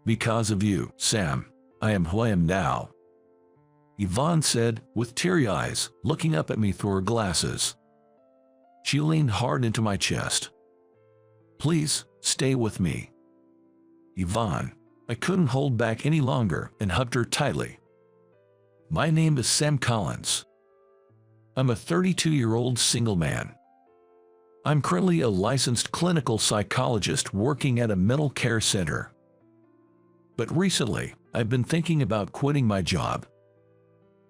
Because of you, Sam, I am who I am now," Yvonne said, with teary eyes, looking up at me through her glasses. She leaned hard into my chest. "Please, stay with me, Yvonne." I couldn't hold back any longer and hugged her tightly. "My name is Sam Collins. I'm a 32-year-old single man. I'm currently a licensed clinical psychologist working at a mental care center. But recently, I've been thinking about quitting my job.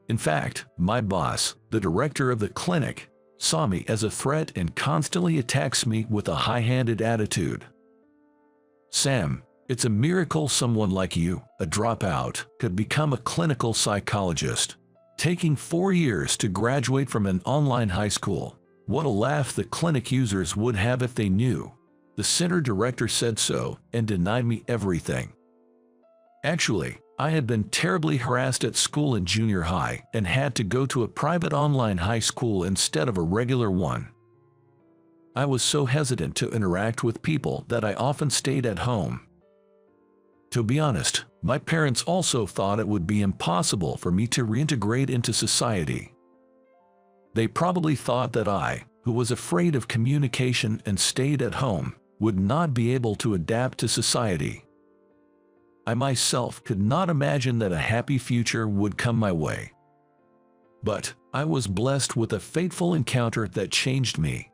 In fact, my boss, the director of the clinic, saw me as a threat and constantly attacks me with a high-handed attitude. Sam, it's a miracle someone like you, a dropout, could become a clinical psychologist, taking 4 years to graduate from an online high school. What a laugh the clinic users would have if they knew. The center director said so and denied me everything. Actually, I had been terribly harassed at school in junior high and had to go to a private online high school instead of a regular one. I was so hesitant to interact with people that I often stayed at home. To be honest, my parents also thought it would be impossible for me to reintegrate into society. They probably thought that I, who was afraid of communication and stayed at home, would not be able to adapt to society. I myself could not imagine that a happy future would come my way. But I was blessed with a fateful encounter that changed me.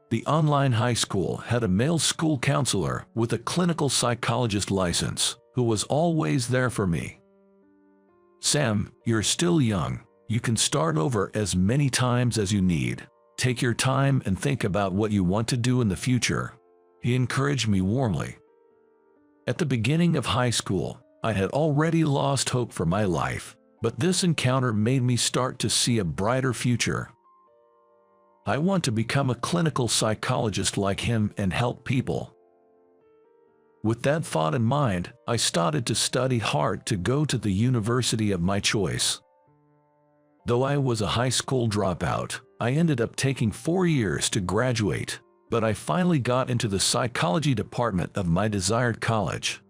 The online high school had a male school counselor with a clinical psychologist license who was always there for me. "Sam, you're still young. You can start over as many times as you need. Take your time and think about what you want to do in the future," he encouraged me warmly. At the beginning of high school, I had already lost hope for my life, but this encounter made me start to see a brighter future. I want to become a clinical psychologist like him and help people. With that thought in mind, I started to study hard to go to the university of my choice. Though I was a high school dropout, I ended up taking 4 years to graduate, but I finally got into the psychology department of my desired college.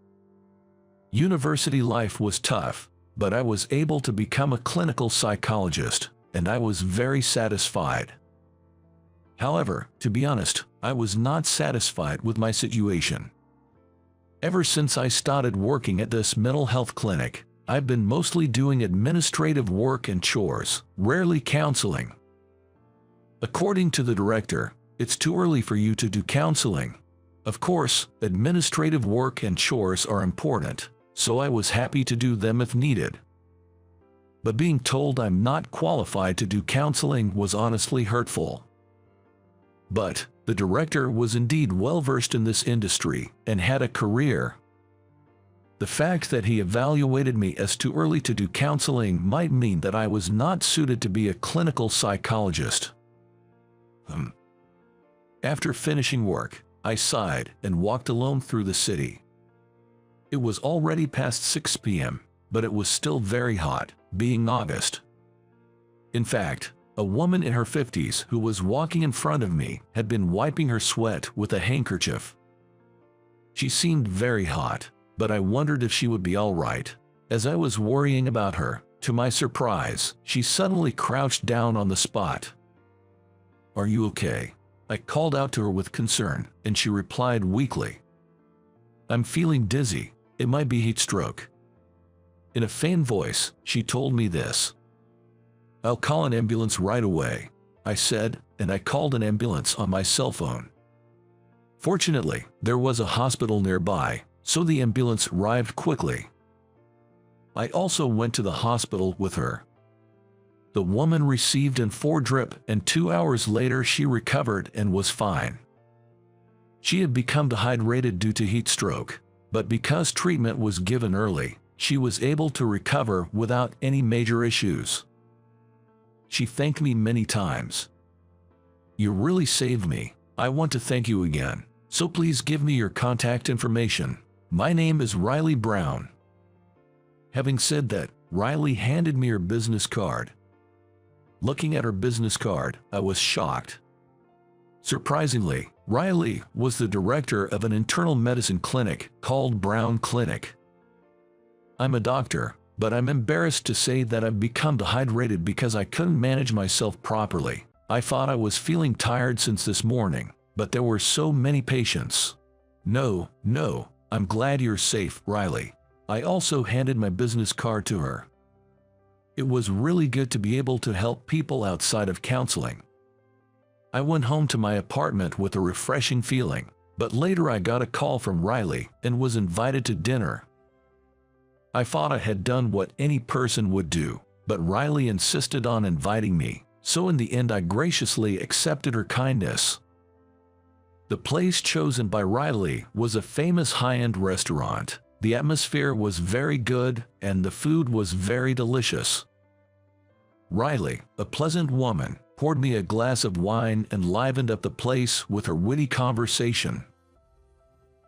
University life was tough, but I was able to become a clinical psychologist, and I was very satisfied. However, to be honest, I was not satisfied with my situation. Ever since I started working at this mental health clinic, I've been mostly doing administrative work and chores, rarely counseling. According to the director, it's too early for you to do counseling. Of course, administrative work and chores are important, so I was happy to do them if needed. But being told I'm not qualified to do counseling was honestly hurtful. But the director was indeed well-versed in this industry and had a career. The fact that he evaluated me as too early to do counseling might mean that I was not suited to be a clinical psychologist. After finishing work, I sighed and walked alone through the city. It was already past 6 p.m., but it was still very hot, being August. In fact, a woman in her 50s who was walking in front of me had been wiping her sweat with a handkerchief. She seemed very hot, but I wondered if she would be all right. As I was worrying about her, to my surprise, she suddenly crouched down on the spot. "Are you okay?" I called out to her with concern, and she replied weakly, "I'm feeling dizzy. It might be heat stroke." In a faint voice, she told me this. "I'll call an ambulance right away," I said, and I called an ambulance on my cell phone. Fortunately, there was a hospital nearby, so the ambulance arrived quickly. I also went to the hospital with her. The woman received an 4 drip, and 2 hours later she recovered and was fine. She had become dehydrated due to heat stroke, but because treatment was given early, she was able to recover without any major issues. She thanked me many times. "You really saved me. I want to thank you again, so please give me your contact information. My name is Riley Brown." Having said that, Riley handed me her business card. Looking at her business card, I was shocked. Surprisingly, Riley was the director of an internal medicine clinic called Brown Clinic. I'm a doctor, but I'm embarrassed to say that I've become dehydrated because I couldn't manage myself properly. I thought I was feeling tired since this morning, but there were so many patients. No, I'm glad you're safe, Riley. I also handed my business card to her. It was really good to be able to help people outside of counseling. I went home to my apartment with a refreshing feeling, but later I got a call from Riley and was invited to dinner. I thought I had done what any person would do, but Riley insisted on inviting me, so in the end I graciously accepted her kindness. The place chosen by Riley was a famous high-end restaurant. The atmosphere was very good and the food was very delicious. Riley, a pleasant woman, poured me a glass of wine and livened up the place with her witty conversation.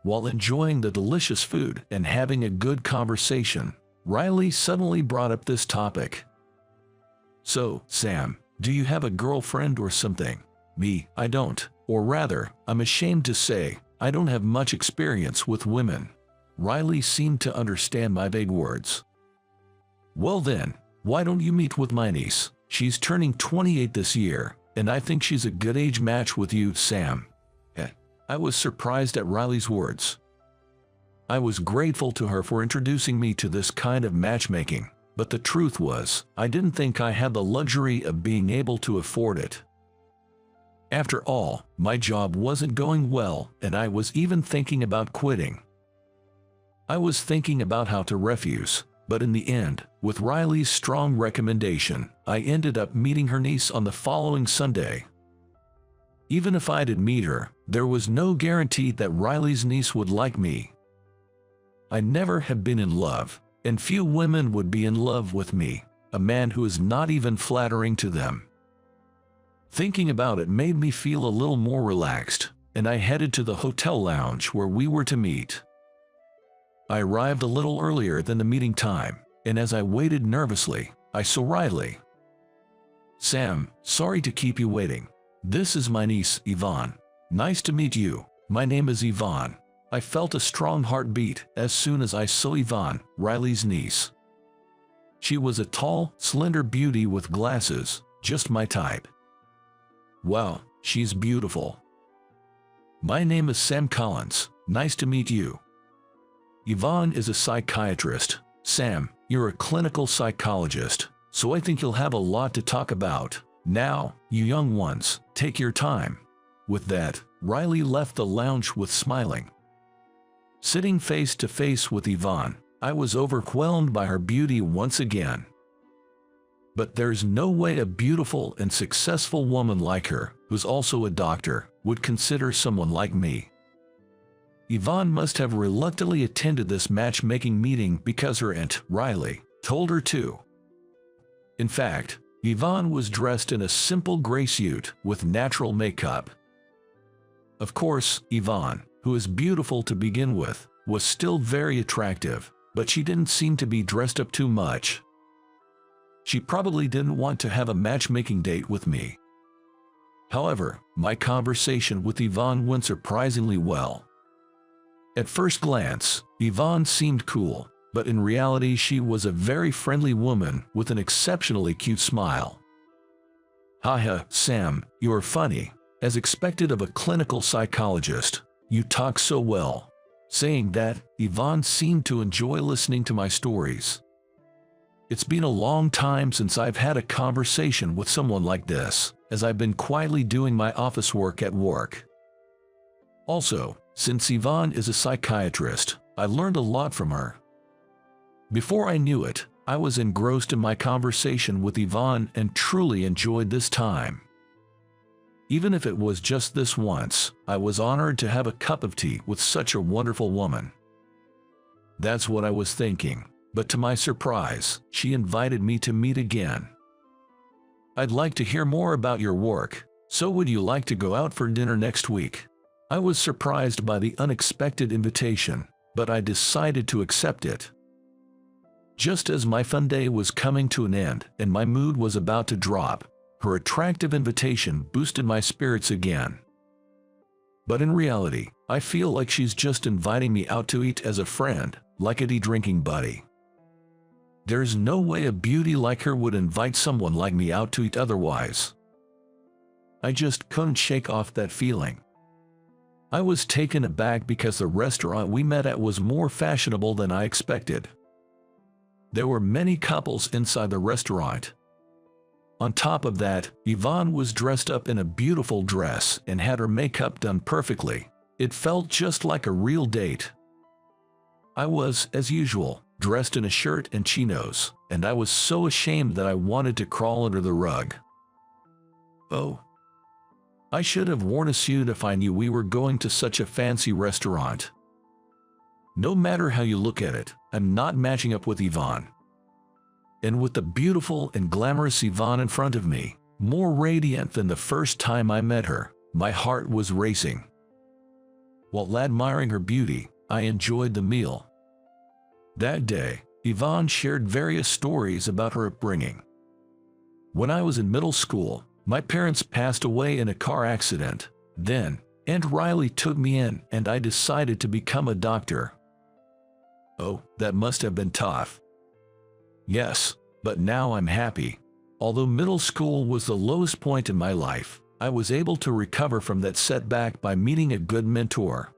While enjoying the delicious food and having a good conversation, Riley suddenly brought up this topic. "So, Sam, do you have a girlfriend or something?" "Me, I don't. Or rather, I'm ashamed to say, I don't have much experience with women." Riley seemed to understand my vague words. "Well then, why don't you meet with my niece? She's turning 28 this year, and I think she's a good age match with you, Sam." I was surprised at Riley's words. I was grateful to her for introducing me to this kind of matchmaking, but the truth was, I didn't think I had the luxury of being able to afford it. After all, my job wasn't going well, and I was even thinking about quitting. I was thinking about how to refuse, but in the end, with Riley's strong recommendation, I ended up meeting her niece on the following Sunday. Even if I did meet her, there was no guarantee that Riley's niece would like me. I never have been in love, and few women would be in love with me, a man who is not even flattering to them. Thinking about it made me feel a little more relaxed, and I headed to the hotel lounge where we were to meet. I arrived a little earlier than the meeting time, and as I waited nervously, I saw Riley. "Sam, sorry to keep you waiting. This is my niece, Yvonne. Nice to meet you. My name is Yvonne." I felt a strong heartbeat as soon as I saw Yvonne, Riley's niece. She was a tall, slender beauty with glasses, just my type. "Wow, she's beautiful." "My name is Sam Collins. Nice to meet you." Yvonne is a psychiatrist. "Sam, you're a clinical psychologist, so I think you'll have a lot to talk about. Now, you young ones, take your time." With that, Riley left the lounge with smiling. Sitting face to face with Yvonne, I was overwhelmed by her beauty once again. But there's no way a beautiful and successful woman like her, who's also a doctor, would consider someone like me. Yvonne must have reluctantly attended this matchmaking meeting because her aunt, Riley, told her to. In fact, Yvonne was dressed in a simple gray suit with natural makeup. Of course, Yvonne, who is beautiful to begin with, was still very attractive, but she didn't seem to be dressed up too much. She probably didn't want to have a matchmaking date with me. However, my conversation with Yvonne went surprisingly well. At first glance, Yvonne seemed cool, but in reality she was a very friendly woman with an exceptionally cute smile. "Haha, Sam, you're funny. As expected of a clinical psychologist, you talk so well." Saying that, Yvonne seemed to enjoy listening to my stories. It's been a long time since I've had a conversation with someone like this, as I've been quietly doing my office work at work. Also, since Yvonne is a psychiatrist, I learned a lot from her. Before I knew it, I was engrossed in my conversation with Yvonne and truly enjoyed this time. Even if it was just this once, I was honored to have a cup of tea with such a wonderful woman. That's what I was thinking, but to my surprise, she invited me to meet again. "I'd like to hear more about your work, so would you like to go out for dinner next week?" I was surprised by the unexpected invitation, but I decided to accept it. Just as my fun day was coming to an end and my mood was about to drop, her attractive invitation boosted my spirits again. But in reality, I feel like she's just inviting me out to eat as a friend, like a drinking buddy. There's no way a beauty like her would invite someone like me out to eat otherwise. I just couldn't shake off that feeling. I was taken aback because the restaurant we met at was more fashionable than I expected. There were many couples inside the restaurant. On top of that, Yvonne was dressed up in a beautiful dress and had her makeup done perfectly. It felt just like a real date. I was, as usual, dressed in a shirt and chinos, and I was so ashamed that I wanted to crawl under the rug. Oh. I should have worn a suit if I knew we were going to such a fancy restaurant. No matter how you look at it, I'm not matching up with Yvonne. And with the beautiful and glamorous Yvonne in front of me, more radiant than the first time I met her, my heart was racing. While admiring her beauty, I enjoyed the meal. That day, Yvonne shared various stories about her upbringing. When I was in middle school, my parents passed away in a car accident. Then, Aunt Riley took me in and I decided to become a doctor. Oh, that must have been tough. Yes, but now I'm happy. Although middle school was the lowest point in my life, I was able to recover from that setback by meeting a good mentor.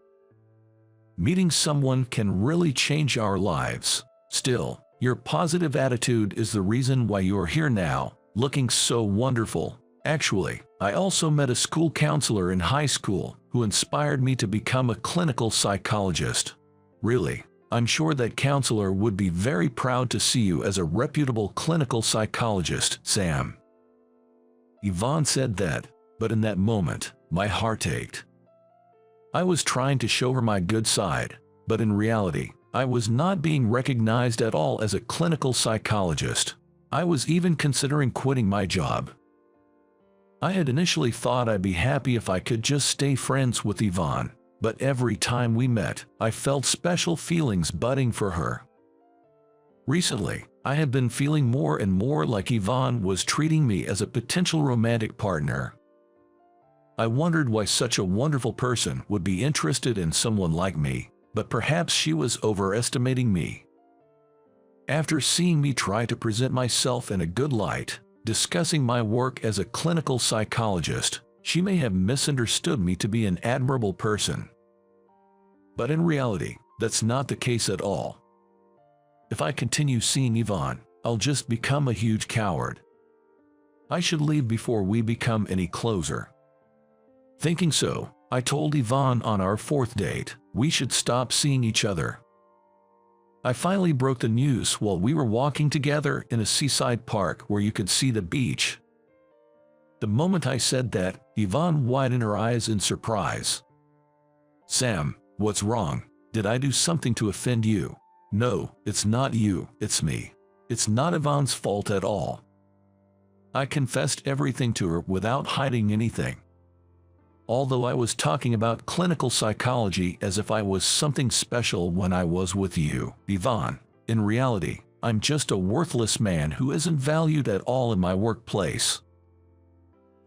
Meeting someone can really change our lives. Still, your positive attitude is the reason why you're here now, looking so wonderful. Actually, I also met a school counselor in high school who inspired me to become a clinical psychologist. Really, I'm sure that counselor would be very proud to see you as a reputable clinical psychologist, Sam. Yvonne said that, but in that moment, my heart ached. I was trying to show her my good side, but in reality, I was not being recognized at all as a clinical psychologist. I was even considering quitting my job. I had initially thought I'd be happy if I could just stay friends with Yvonne, but every time we met, I felt special feelings budding for her. Recently, I have been feeling more and more like Yvonne was treating me as a potential romantic partner. I wondered why such a wonderful person would be interested in someone like me, but perhaps she was overestimating me. After seeing me try to present myself in a good light, discussing my work as a clinical psychologist, she may have misunderstood me to be an admirable person. But in reality, that's not the case at all. If I continue seeing Yvonne, I'll just become a huge coward. I should leave before we become any closer. Thinking so, I told Yvonne on our fourth date, we should stop seeing each other. I finally broke the news while we were walking together in a seaside park where you could see the beach. The moment I said that, Yvonne widened her eyes in surprise. Sam, what's wrong? Did I do something to offend you? No, it's not you, it's me. It's not Yvonne's fault at all. I confessed everything to her without hiding anything. Although I was talking about clinical psychology as if I was something special when I was with you, Yvonne, in reality, I'm just a worthless man who isn't valued at all in my workplace.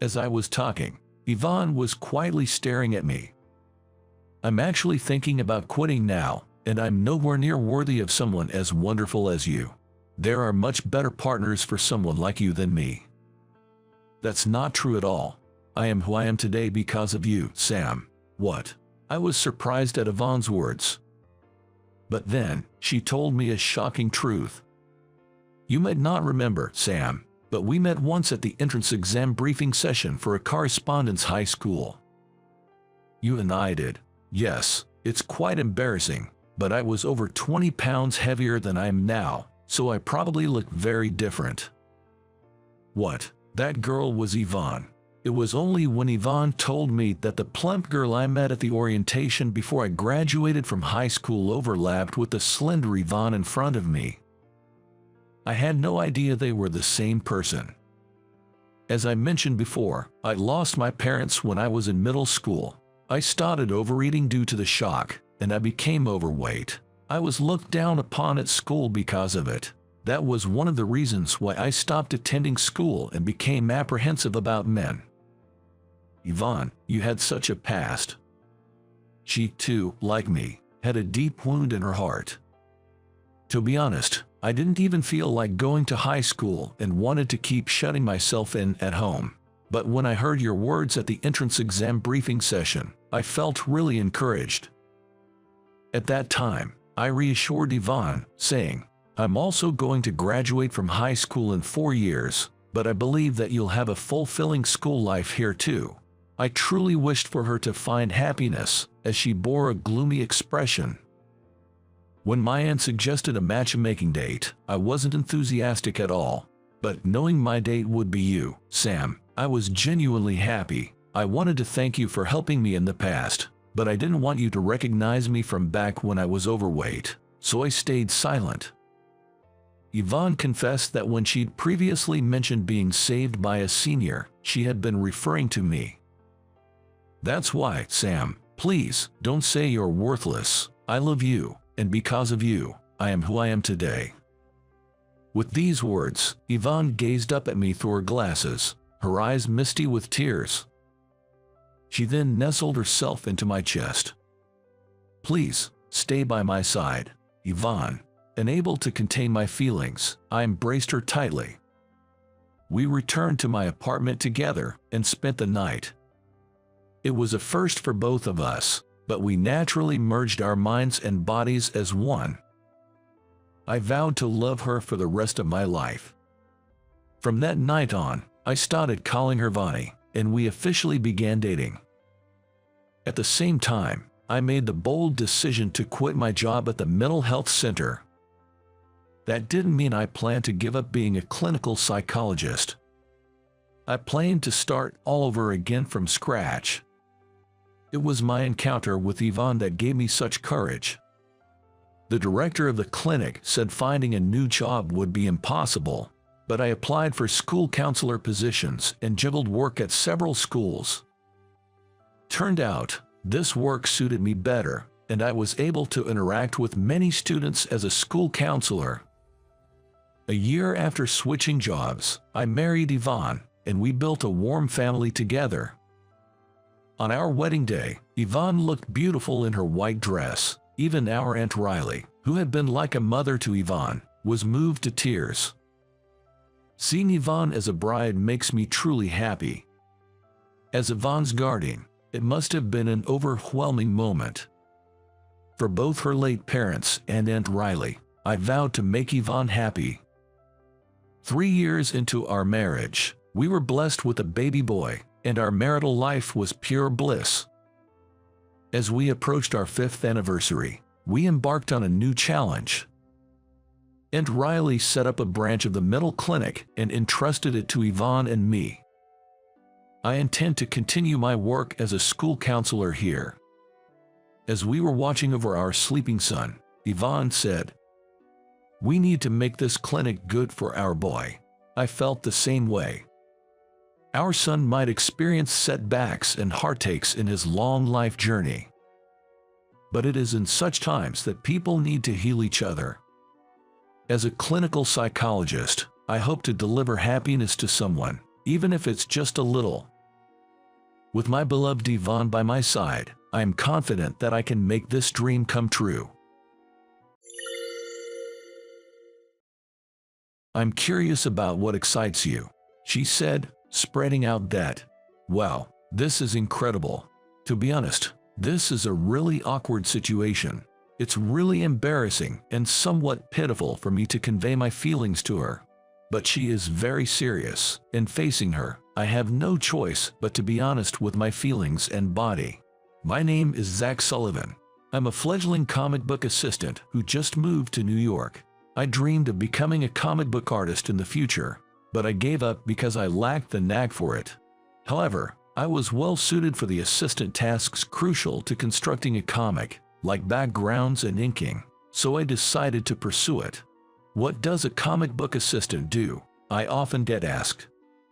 As I was talking, Yvonne was quietly staring at me. I'm actually thinking about quitting now, and I'm nowhere near worthy of someone as wonderful as you. There are much better partners for someone like you than me. That's not true at all. I am who I am today because of you, Sam. What? I was surprised at Yvonne's words. But then, she told me a shocking truth. You might not remember, Sam, but we met once at the entrance exam briefing session for a correspondence high school. You and I did. Yes, it's quite embarrassing, but I was over 20 pounds heavier than I am now, so I probably look very different. What? That girl was Yvonne. It was only when Yvonne told me that the plump girl I met at the orientation before I graduated from high school overlapped with the slender Yvonne in front of me. I had no idea they were the same person. As I mentioned before, I lost my parents when I was in middle school. I started overeating due to the shock, and I became overweight. I was looked down upon at school because of it. That was one of the reasons why I stopped attending school and became apprehensive about men. Yvonne, you had such a past. She, too, like me, had a deep wound in her heart. To be honest, I didn't even feel like going to high school and wanted to keep shutting myself in at home. But when I heard your words at the entrance exam briefing session, I felt really encouraged. At that time, I reassured Yvonne, saying, I'm also going to graduate from high school in 4 years, but I believe that you'll have a fulfilling school life here too. I truly wished for her to find happiness, as she bore a gloomy expression. When my aunt suggested a matchmaking date, I wasn't enthusiastic at all. But knowing my date would be you, Sam, I was genuinely happy. I wanted to thank you for helping me in the past, but I didn't want you to recognize me from back when I was overweight, so I stayed silent. Yvonne confessed that when she'd previously mentioned being saved by a senior, she had been referring to me. That's why, Sam, please, don't say you're worthless. I love you, and because of you, I am who I am today. With these words, Yvonne gazed up at me through her glasses, her eyes misty with tears. She then nestled herself into my chest. Please, stay by my side, Yvonne. Unable to contain my feelings, I embraced her tightly. We returned to my apartment together and spent the night. It was a first for both of us, but we naturally merged our minds and bodies as one. I vowed to love her for the rest of my life. From that night on, I started calling her Vani, and we officially began dating. At the same time, I made the bold decision to quit my job at the mental health center. That didn't mean I planned to give up being a clinical psychologist. I planned to start all over again from scratch. It was my encounter with Yvonne that gave me such courage. The director of the clinic said finding a new job would be impossible, but I applied for school counselor positions and juggled work at several schools. Turned out, this work suited me better, and I was able to interact with many students as a school counselor. A year after switching jobs, I married Yvonne, and we built a warm family together. On our wedding day, Yvonne looked beautiful in her white dress. Even our Aunt Riley, who had been like a mother to Yvonne, was moved to tears. Seeing Yvonne as a bride makes me truly happy. As Yvonne's guardian, it must have been an overwhelming moment. For both her late parents and Aunt Riley, I vowed to make Yvonne happy. 3 years into our marriage, we were blessed with a baby boy, and our marital life was pure bliss. As we approached our 5th anniversary, we embarked on a new challenge. Aunt Riley set up a branch of the mental clinic and entrusted it to Yvonne and me. I intend to continue my work as a school counselor here. As we were watching over our sleeping son, Yvonne said, "We need to make this clinic good for our boy." I felt the same way. Our son might experience setbacks and heartaches in his long life journey. But it is in such times that people need to heal each other. As a clinical psychologist, I hope to deliver happiness to someone, even if it's just a little. With my beloved Yvonne by my side, I am confident that I can make this dream come true. I'm curious about what excites you, she said, spreading out that. Wow, this is incredible. To be honest, this is a really awkward situation. It's really embarrassing and somewhat pitiful for me to convey my feelings to her. But she is very serious, and facing her, I have no choice but to be honest with my feelings and body. My name is Zach Sullivan. I'm a fledgling comic book assistant who just moved to New York. I dreamed of becoming a comic book artist in the future, but I gave up because I lacked the knack for it. However, I was well suited for the assistant tasks crucial to constructing a comic, like backgrounds and inking, so I decided to pursue it. What does a comic book assistant do? I often get asked.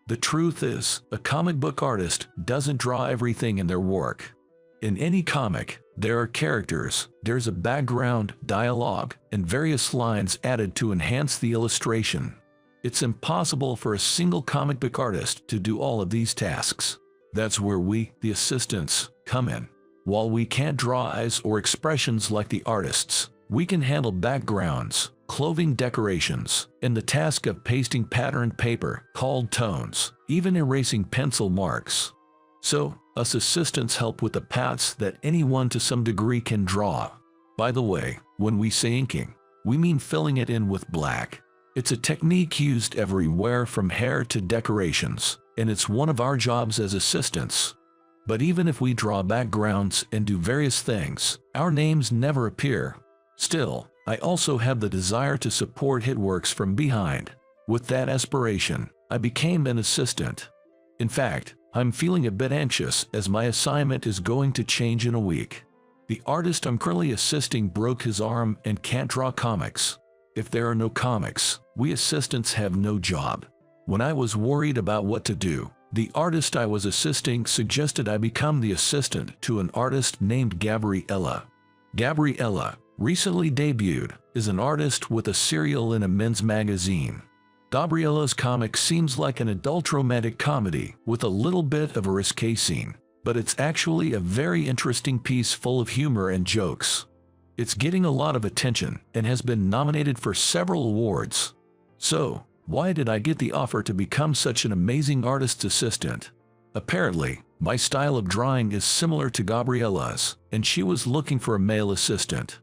The truth is, a comic book artist doesn't draw everything in their work. In any comic, there are characters, there's a background, dialogue, and various lines added to enhance the illustration. It's impossible for a single comic book artist to do all of these tasks. That's where we, the assistants, come in. While we can't draw eyes or expressions like the artists, we can handle backgrounds, clothing decorations, and the task of pasting patterned paper called tones, even erasing pencil marks. So, us assistants help with the paths that anyone to some degree can draw. By the way, when we say inking, we mean filling it in with black. It's a technique used everywhere from hair to decorations, and it's one of our jobs as assistants. But even if we draw backgrounds and do various things, our names never appear. Still, I also have the desire to support hit works from behind. With that aspiration, I became an assistant. In fact, I'm feeling a bit anxious as my assignment is going to change in a week. The artist I'm currently assisting broke his arm and can't draw comics. If there are no comics, we assistants have no job. When I was worried about what to do, the artist I was assisting suggested I become the assistant to an artist named Gabriella. Gabriella, recently debuted, is an artist with a serial in a men's magazine. Gabriella's comic seems like an adult romantic comedy with a little bit of a risque scene, but it's actually a very interesting piece full of humor and jokes. It's getting a lot of attention and has been nominated for several awards. So, why did I get the offer to become such an amazing artist's assistant? Apparently, my style of drawing is similar to Gabriella's, and she was looking for a male assistant.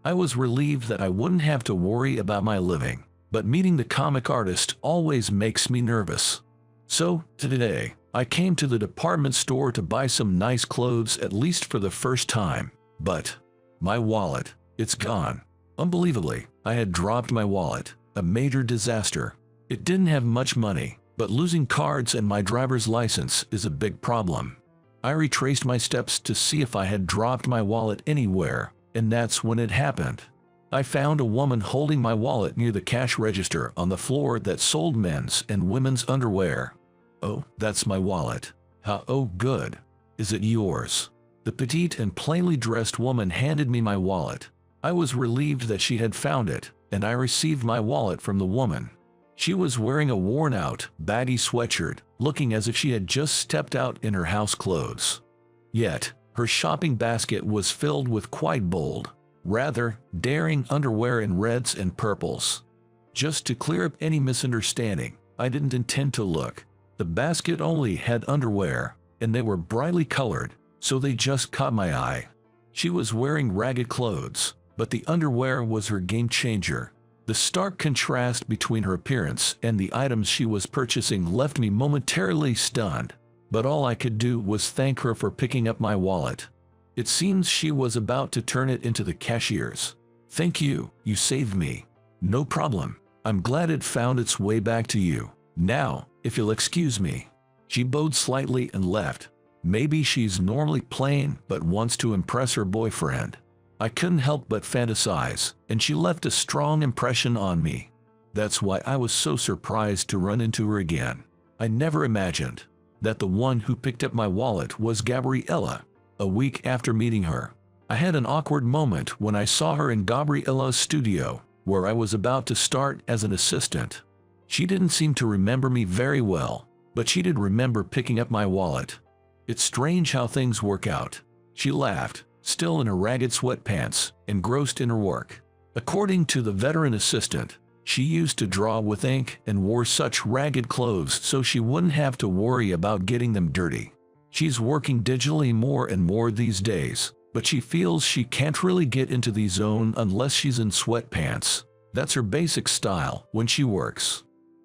I was relieved that I wouldn't have to worry about my living, but meeting the comic artist always makes me nervous. So, today, I came to the department store to buy some nice clothes at least for the first time, but my wallet, it's gone. Unbelievably, I had dropped my wallet, a major disaster. It didn't have much money, but losing cards and my driver's license is a big problem. I retraced my steps to see if I had dropped my wallet anywhere, and that's when it happened. I found a woman holding my wallet near the cash register on the floor that sold men's and women's underwear. "Oh, that's my wallet." "Oh, good. Is it yours?" The petite and plainly dressed woman handed me my wallet. I was relieved that she had found it, and I received my wallet from the woman. She was wearing a worn-out, baggy sweatshirt, looking as if she had just stepped out in her house clothes. Yet, her shopping basket was filled with quite bold, rather daring underwear in reds and purples. Just to clear up any misunderstanding, I didn't intend to look. The basket only had underwear, and they were brightly colored, so they just caught my eye. She was wearing ragged clothes, but the underwear was her game changer. The stark contrast between her appearance and the items she was purchasing left me momentarily stunned, but all I could do was thank her for picking up my wallet. It seems she was about to turn it into the cashier's. "Thank you, you saved me." "No problem. I'm glad it found its way back to you. Now, if you'll excuse me." She bowed slightly and left. Maybe she's normally plain but wants to impress her boyfriend. I couldn't help but fantasize, and she left a strong impression on me. That's why I was so surprised to run into her again. I never imagined that the one who picked up my wallet was Gabriella. A week after meeting her, I had an awkward moment when I saw her in Gabriella's studio, where I was about to start as an assistant. She didn't seem to remember me very well, but she did remember picking up my wallet. "It's strange how things work out." She laughed, still in her ragged sweatpants, engrossed in her work. According to the veteran assistant, she used to draw with ink and wore such ragged clothes so she wouldn't have to worry about getting them dirty. She's working digitally more and more these days, but she feels she can't really get into the zone unless she's in sweatpants. That's her basic style when she works.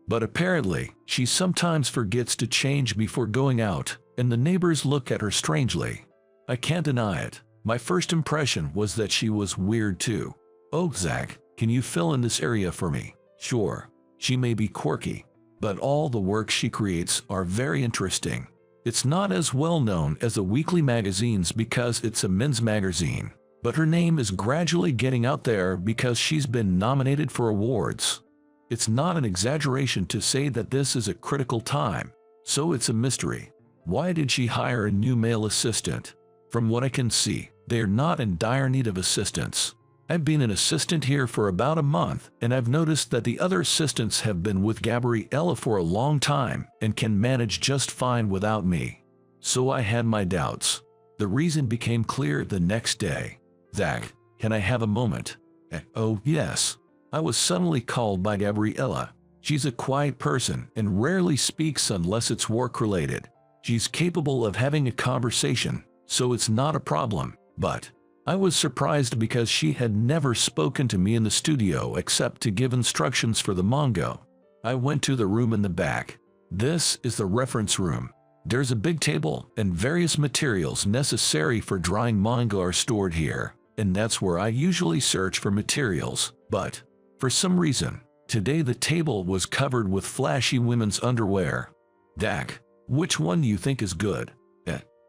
But apparently, she sometimes forgets to change before going out, and the neighbors look at her strangely. I can't deny it. My first impression was that she was weird too. "Oh, Zach, can you fill in this area for me?" Sure. She may be quirky, but all the work she creates are very interesting. It's not as well known as the weekly magazines because it's a men's magazine, but her name is gradually getting out there because she's been nominated for awards. It's not an exaggeration to say that this is a critical time, so it's a mystery. Why did she hire a new male assistant? From what I can see, they are not in dire need of assistance. I've been an assistant here for about a month, and I've noticed that the other assistants have been with Gabriella for a long time and can manage just fine without me. So I had my doubts. The reason became clear the next day. Zach, can I have a moment? Oh, yes. I was suddenly called by Gabriella. She's a quiet person and rarely speaks unless it's work-related. She's capable of having a conversation, so it's not a problem. But I was surprised because she had never spoken to me in the studio except to give instructions for the manga. I went to the room in the back. This is the reference room. There's a big table and various materials necessary for drawing manga are stored here, and that's where I usually search for materials. But for some reason, today the table was covered with flashy women's underwear. Dak, which one do you think is good?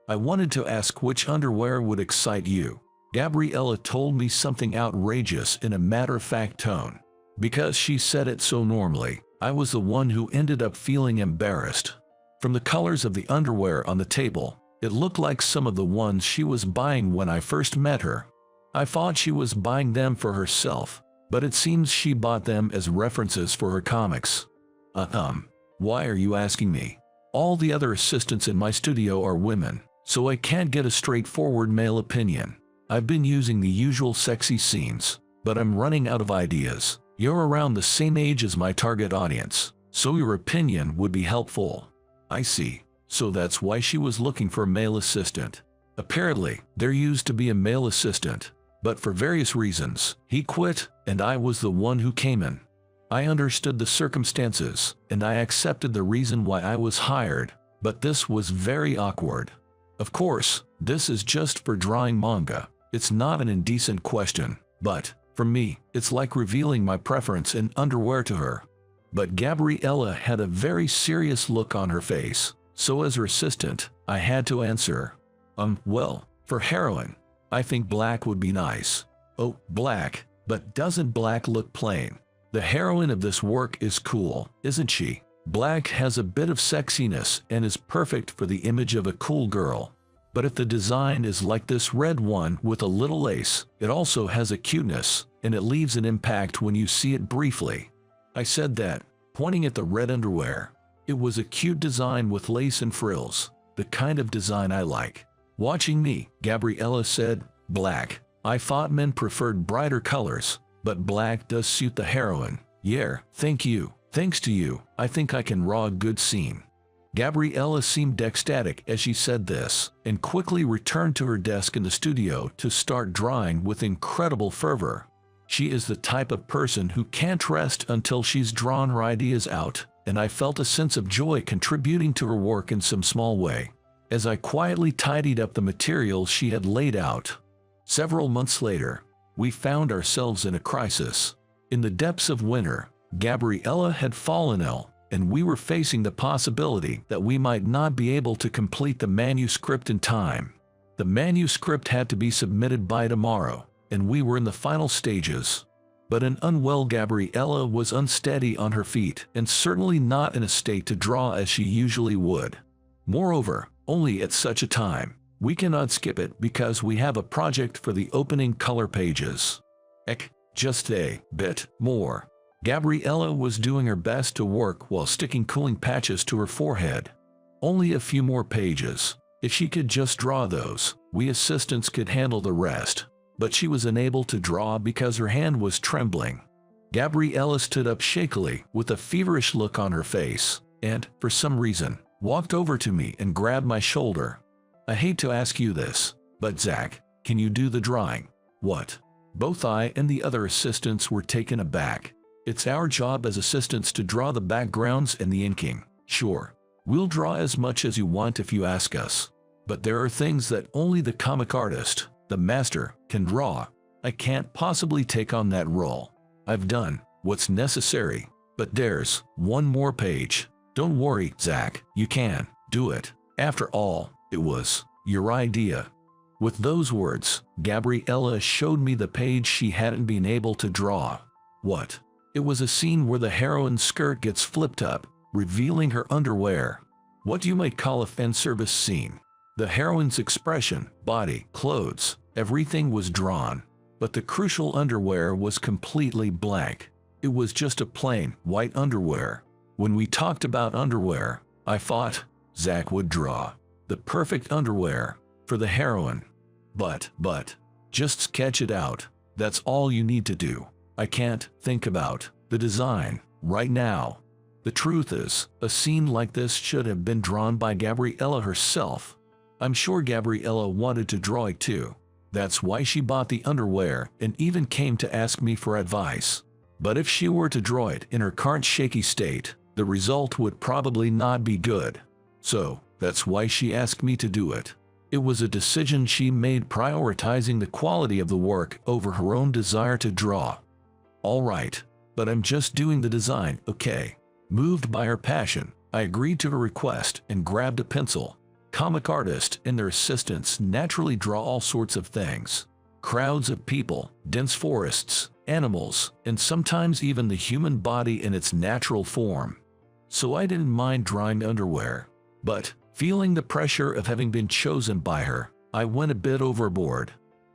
I wanted to ask which underwear would excite you. Gabriella told me something outrageous in a matter-of-fact tone. Because she said it so normally, I was the one who ended up feeling embarrassed. From the colors of the underwear on the table, it looked like some of the ones she was buying when I first met her. I thought she was buying them for herself, but it seems she bought them as references for her comics. Why are you asking me? All the other assistants in my studio are women, so I can't get a straightforward male opinion. I've been using the usual sexy scenes, but I'm running out of ideas. You're around the same age as my target audience, so your opinion would be helpful. I see. So that's why she was looking for a male assistant. Apparently, there used to be a male assistant, but for various reasons, he quit, and I was the one who came in. I understood the circumstances, and I accepted the reason why I was hired, but this was very awkward. Of course, this is just for drawing manga. It's not an indecent question, but for me, it's like revealing my preference in underwear to her. But Gabriella had a very serious look on her face, so as her assistant, I had to answer. Well, for heroine, I think black would be nice. Oh, black, but doesn't black look plain? The heroine of this work is cool, isn't she? Black has a bit of sexiness and is perfect for the image of a cool girl. But if the design is like this red one with a little lace, it also has a cuteness, and it leaves an impact when you see it briefly. I said that, pointing at the red underwear. It was a cute design with lace and frills, the kind of design I like. Watching me, Gabriella said, black. I thought men preferred brighter colors, but black does suit the heroine. Yeah, thank you. Thanks to you, I think I can draw a good scene. Gabriella seemed ecstatic as she said this, and quickly returned to her desk in the studio to start drawing with incredible fervor. She is the type of person who can't rest until she's drawn her ideas out, and I felt a sense of joy contributing to her work in some small way, as I quietly tidied up the materials she had laid out. Several months later, we found ourselves in a crisis. In the depths of winter, Gabriella had fallen ill, and we were facing the possibility that we might not be able to complete the manuscript in time. The manuscript had to be submitted by tomorrow, and we were in the final stages. But an unwell Gabriella was unsteady on her feet and certainly not in a state to draw as she usually would. Moreover, only at such a time, we cannot skip it because we have a project for the opening color pages. Just a bit more. Gabriella was doing her best to work while sticking cooling patches to her forehead. Only a few more pages. If she could just draw those, we assistants could handle the rest. But she was unable to draw because her hand was trembling. Gabriella stood up shakily with a feverish look on her face, and, for some reason, walked over to me and grabbed my shoulder. I hate to ask you this, but Zach, can you do the drawing? What? Both I and the other assistants were taken aback. It's our job as assistants to draw the backgrounds and the inking. Sure, we'll draw as much as you want if you ask us. But there are things that only the comic artist, the master, can draw. I can't possibly take on that role. I've done what's necessary, but there's one more page. Don't worry, Zach, you can do it. After all, it was your idea. With those words, Gabriella showed me the page she hadn't been able to draw. What? It was a scene where the heroine's skirt gets flipped up, revealing her underwear. What you might call a fan service scene. The heroine's expression, body, clothes, everything was drawn, but the crucial underwear was completely blank. It was just a plain, white underwear. When we talked about underwear, I thought Zach would draw the perfect underwear. for the heroine. But, just sketch it out. That's all you need to do. I can't think about the design right now. The truth is, a scene like this should have been drawn by Gabriella herself. I'm sure Gabriella wanted to draw it too. That's why she bought the underwear and even came to ask me for advice. But if she were to draw it in her current shaky state, the result would probably not be good. So, that's why she asked me to do it. It was a decision she made, prioritizing the quality of the work over her own desire to draw. Alright, but I'm just doing the design, okay? Moved by her passion, I agreed to her request and grabbed a pencil. Comic artists and their assistants naturally draw all sorts of things. Crowds of people, dense forests, animals, and sometimes even the human body in its natural form. So I didn't mind drawing underwear. But, feeling the pressure of having been chosen by her, I went a bit overboard.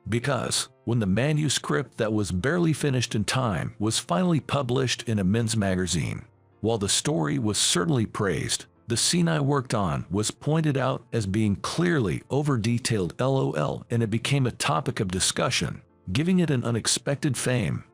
Because, when the manuscript that was barely finished in time was finally published in a men's magazine, while the story was certainly praised, the scene I worked on was pointed out as being clearly over-detailed LOL, and it became a topic of discussion, giving it an unexpected fame.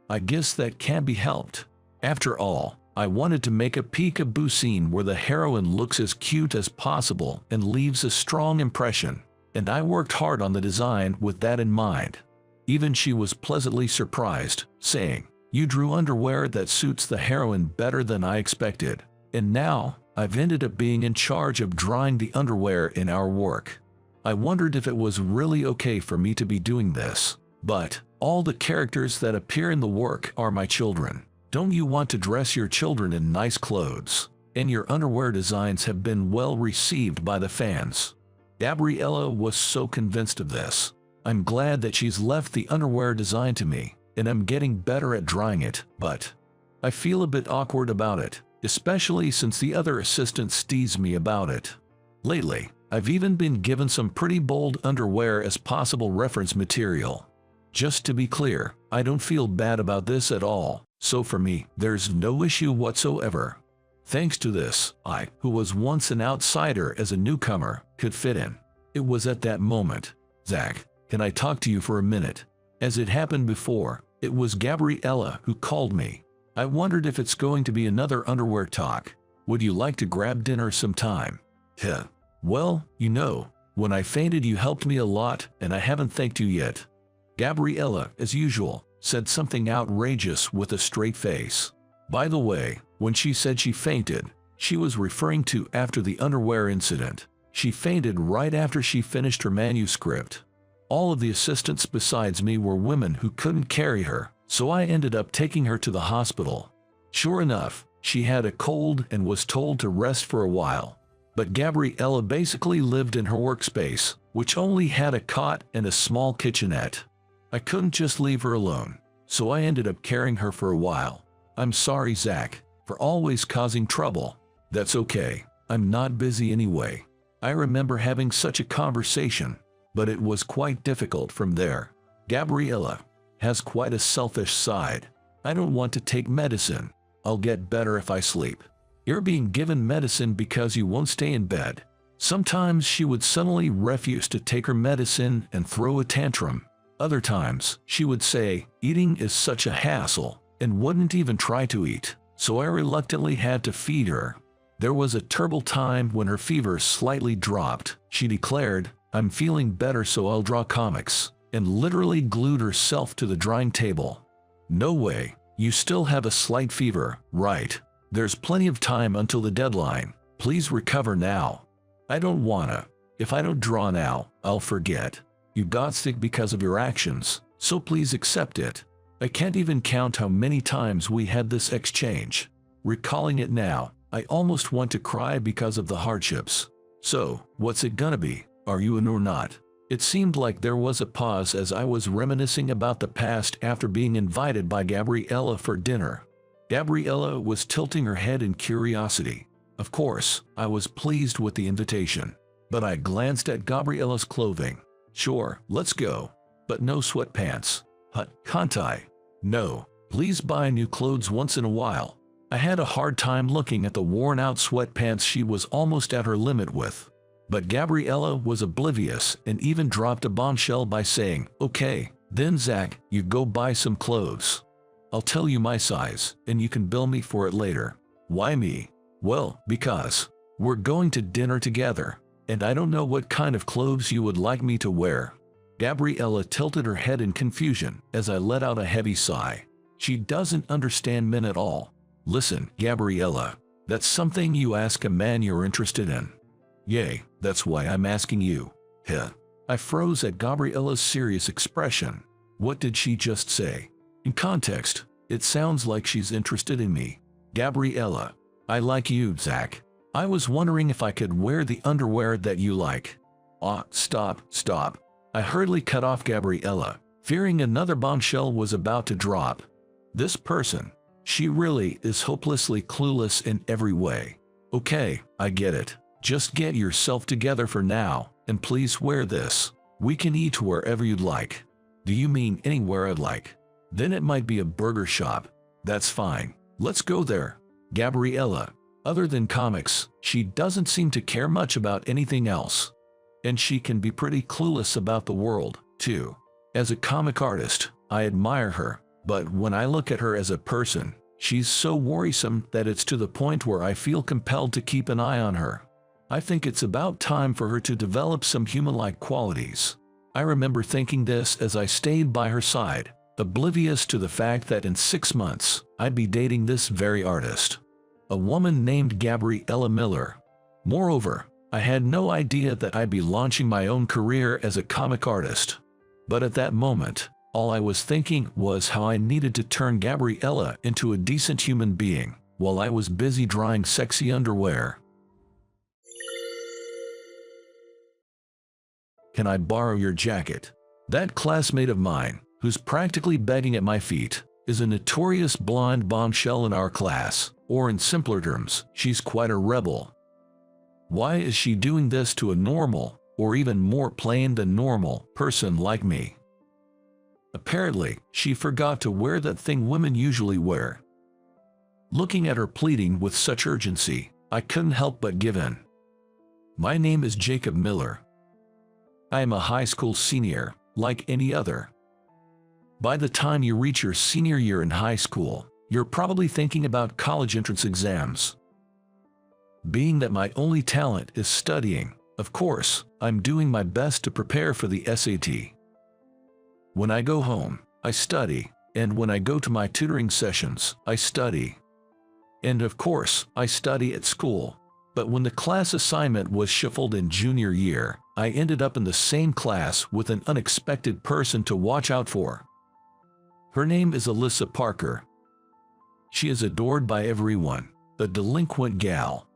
I guess that can't be helped. After all, I wanted to make a peekaboo scene where the heroine looks as cute as possible and leaves a strong impression, and I worked hard on the design with that in mind. Even she was pleasantly surprised, saying, "You drew underwear that suits the heroine better than I expected." And now, I've ended up being in charge of drawing the underwear in our work. I wondered if it was really okay for me to be doing this. But, all the characters that appear in the work are my children. Don't you want to dress your children in nice clothes? And your underwear designs have been well received by the fans. Gabriella was so convinced of this. I'm glad that she's left the underwear design to me, and I'm getting better at drawing it, but I feel a bit awkward about it, especially since the other assistants tease me about it. Lately, I've even been given some pretty bold underwear as possible reference material. Just to be clear, I don't feel bad about this at all, so for me, there's no issue whatsoever. Thanks to this, I, who was once an outsider as a newcomer, could fit in. It was at that moment, "Zach, can I talk to you for a minute?" As it happened before, it was Gabriella who called me. I wondered if it's going to be another underwear talk. Would you like to grab dinner sometime? Heh. Well, you know, when I fainted you helped me a lot, and I haven't thanked you yet. Gabriella, as usual, said something outrageous with a straight face. By the way, when she said she fainted, she was referring to after the underwear incident. She fainted right after she finished her manuscript. All of the assistants besides me were women who couldn't carry her, so I ended up taking her to the hospital. Sure enough, she had a cold and was told to rest for a while. But Gabriella basically lived in her workspace, which only had a cot and a small kitchenette. I couldn't just leave her alone, so I ended up carrying her for a while. I'm sorry, Zach, for always causing trouble. That's okay, I'm not busy anyway. I remember having such a conversation, but it was quite difficult from there. Gabriella has quite a selfish side. I don't want to take medicine. I'll get better if I sleep. You're being given medicine because you won't stay in bed. Sometimes she would suddenly refuse to take her medicine and throw a tantrum. Other times, she would say, eating is such a hassle, and wouldn't even try to eat, so I reluctantly had to feed her. There was a terrible time when her fever slightly dropped. She declared, "I'm feeling better so I'll draw comics," and literally glued herself to the drawing table. No way, you still have a slight fever, right? There's plenty of time until the deadline. Please recover now. I don't wanna. If I don't draw now, I'll forget. You got sick because of your actions, so please accept it. I can't even count how many times we had this exchange. Recalling it now, I almost want to cry because of the hardships. So, what's it gonna be? Are you in or not? It seemed like there was a pause as I was reminiscing about the past after being invited by Gabriella for dinner. Gabriella was tilting her head in curiosity. Of course, I was pleased with the invitation, but I glanced at Gabriella's clothing. Sure, let's go. But no sweatpants. Can't I? No, please buy new clothes once in a while. I had a hard time looking at the worn-out sweatpants she was almost at her limit with. But Gabriella was oblivious and even dropped a bombshell by saying, "Okay, then Zach, you go buy some clothes. I'll tell you my size, and you can bill me for it later." Why me? Well, because we're going to dinner together, and I don't know what kind of clothes you would like me to wear. Gabriella tilted her head in confusion as I let out a heavy sigh. She doesn't understand men at all. Listen, Gabriella, that's something you ask a man you're interested in. Yay, that's why I'm asking you. Heh. I froze at Gabriella's serious expression. What did she just say? In context, it sounds like she's interested in me. Gabriella, I like you, Zach. I was wondering if I could wear the underwear that you like. Stop. I hurriedly cut off Gabriella, fearing another bombshell was about to drop. This person, she really is hopelessly clueless in every way. Okay, I get it. Just get yourself together for now, and please wear this. We can eat wherever you'd like. Do you mean anywhere I'd like? Then it might be a burger shop. That's fine. Let's go there. Gabriella, other than comics, she doesn't seem to care much about anything else. And she can be pretty clueless about the world, too. As a comic artist, I admire her, but when I look at her as a person, she's so worrisome that it's to the point where I feel compelled to keep an eye on her. I think it's about time for her to develop some human-like qualities. I remember thinking this as I stayed by her side, oblivious to the fact that in 6 months, I'd be dating this very artist. A woman named Gabriella Miller. Moreover, I had no idea that I'd be launching my own career as a comic artist. But at that moment, all I was thinking was how I needed to turn Gabriella into a decent human being, while I was busy drawing sexy underwear. Can I borrow your jacket? That classmate of mine, who's practically begging at my feet, is a notorious blonde bombshell in our class, or in simpler terms, she's quite a rebel. Why is she doing this to a normal, or even more plain than normal, person like me? Apparently, she forgot to wear that thing women usually wear. Looking at her pleading with such urgency, I couldn't help but give in. My name is Jacob Miller. I am a high school senior, like any other. By the time you reach your senior year in high school, you're probably thinking about college entrance exams. Being that my only talent is studying, of course, I'm doing my best to prepare for the SAT. When I go home, I study, and when I go to my tutoring sessions, I study. And of course, I study at school. But when the class assignment was shuffled in junior year, I ended up in the same class with an unexpected person to watch out for. Her name is Alyssa Parker. She is adored by everyone, a delinquent gal.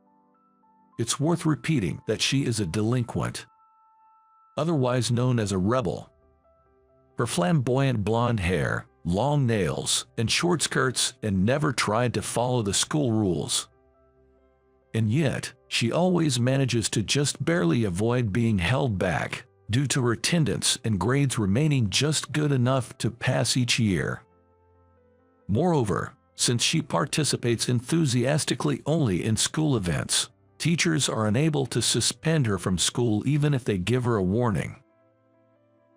It's worth repeating that she is a delinquent, otherwise known as a rebel. Her flamboyant blonde hair, long nails, and short skirts, and never tried to follow the school rules. And yet, she always manages to just barely avoid being held back, due to her attendance and grades remaining just good enough to pass each year. Moreover, since she participates enthusiastically only in school events, teachers are unable to suspend her from school even if they give her a warning.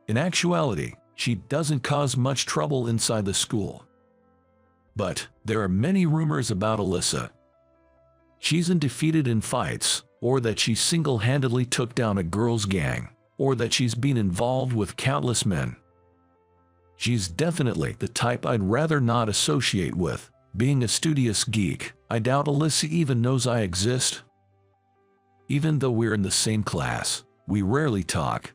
In actuality, she doesn't cause much trouble inside the school. But there are many rumors about Alyssa. She's undefeated in fights, or that she single-handedly took down a girls' gang, or that she's been involved with countless men. She's definitely the type I'd rather not associate with. Being a studious geek, I doubt Alyssa even knows I exist. Even though we're in the same class, we rarely talk.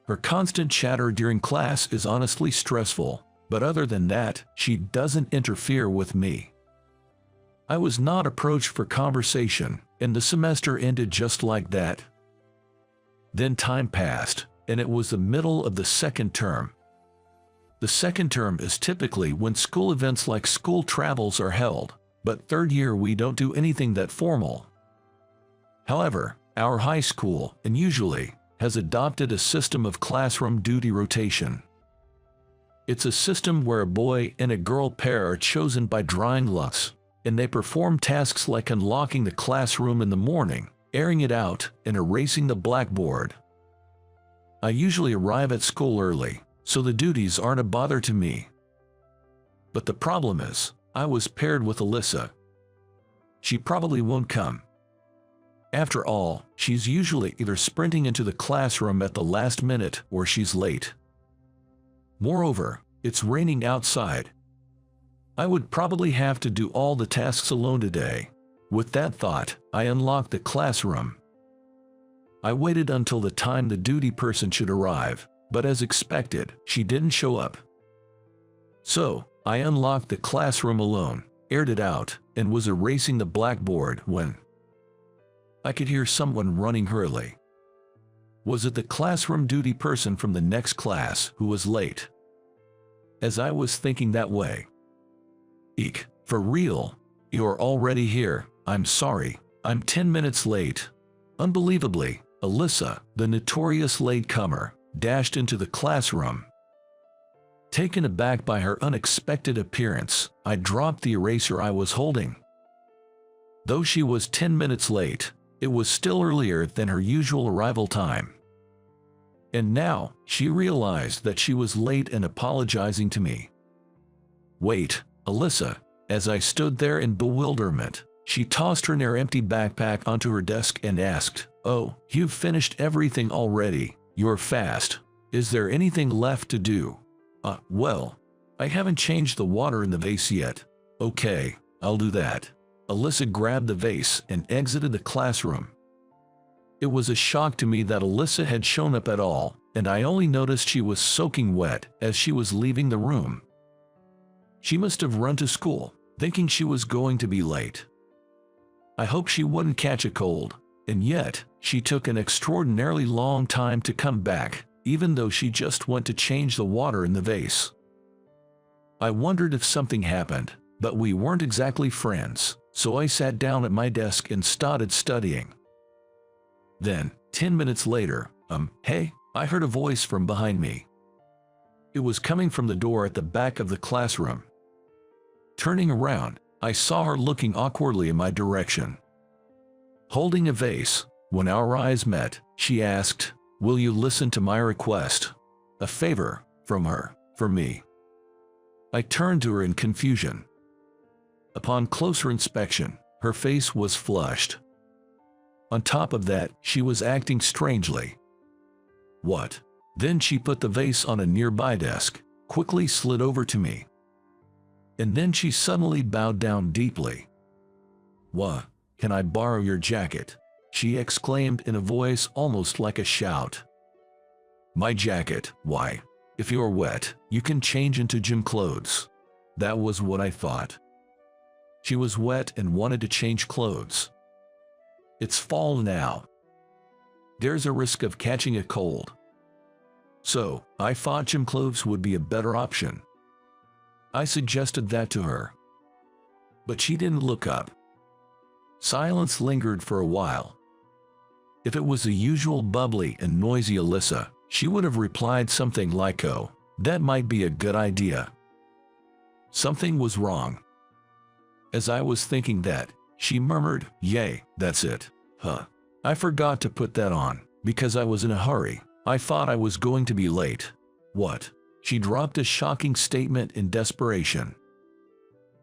Her constant chatter during class is honestly stressful, but other than that, she doesn't interfere with me. I was not approached for conversation, and the semester ended just like that. Then time passed, and it was the middle of the second term. The second term is typically when school events like school travels are held, but third year we don't do anything that formal. However, our high school, and usually, has adopted a system of classroom duty rotation. It's a system where a boy and a girl pair are chosen by drawing lots, and they perform tasks like unlocking the classroom in the morning, airing it out and erasing the blackboard. I usually arrive at school early, so the duties aren't a bother to me. But the problem is, I was paired with Alyssa. She probably won't come. After all, she's usually either sprinting into the classroom at the last minute or she's late. Moreover, it's raining outside. I would probably have to do all the tasks alone today. With that thought, I unlocked the classroom. I waited until the time the duty person should arrive, but as expected, she didn't show up. So, I unlocked the classroom alone, aired it out, and was erasing the blackboard when I could hear someone running hurriedly. Was it the classroom duty person from the next class who was late? As I was thinking that way. Eek, for real? You're already here. I'm sorry. I'm 10 minutes late. Unbelievably, Alyssa, the notorious latecomer, dashed into the classroom. Taken aback by her unexpected appearance, I dropped the eraser I was holding. Though she was 10 minutes late, it was still earlier than her usual arrival time. And now, she realized that she was late and apologizing to me. Wait, Alyssa. As I stood there in bewilderment, she tossed her near empty backpack onto her desk and asked, "Oh, you've finished everything already. You're fast. Is there anything left to do?" Well, I haven't changed the water in the vase yet." "Okay, I'll do that." Alyssa grabbed the vase and exited the classroom. It was a shock to me that Alyssa had shown up at all, and I only noticed she was soaking wet as she was leaving the room. She must have run to school, thinking she was going to be late. I hoped she wouldn't catch a cold, and yet, she took an extraordinarily long time to come back, even though she just went to change the water in the vase. I wondered if something happened, but we weren't exactly friends, so I sat down at my desk and started studying. Then, 10 minutes later, hey, I heard a voice from behind me. It was coming from the door at the back of the classroom. Turning around, I saw her looking awkwardly in my direction. Holding a vase, when our eyes met, she asked, "Will you listen to my request?" A favor from her, for me. I turned to her in confusion. Upon closer inspection, her face was flushed. On top of that, she was acting strangely. What? Then she put the vase on a nearby desk, quickly slid over to me. And then she suddenly bowed down deeply. "What? Can I borrow your jacket?" she exclaimed in a voice almost like a shout. "My jacket? Why? If you're wet, you can change into gym clothes." That was what I thought. She was wet and wanted to change clothes. It's fall now. There's a risk of catching a cold. So, I thought gym clothes would be a better option. I suggested that to her. But she didn't look up. Silence lingered for a while. If it was the usual bubbly and noisy Alyssa, she would have replied something like, "Oh, that might be a good idea." Something was wrong. As I was thinking that, she murmured, "Yay, that's it. I forgot to put that on, because I was in a hurry. I thought I was going to be late." What? She dropped a shocking statement in desperation.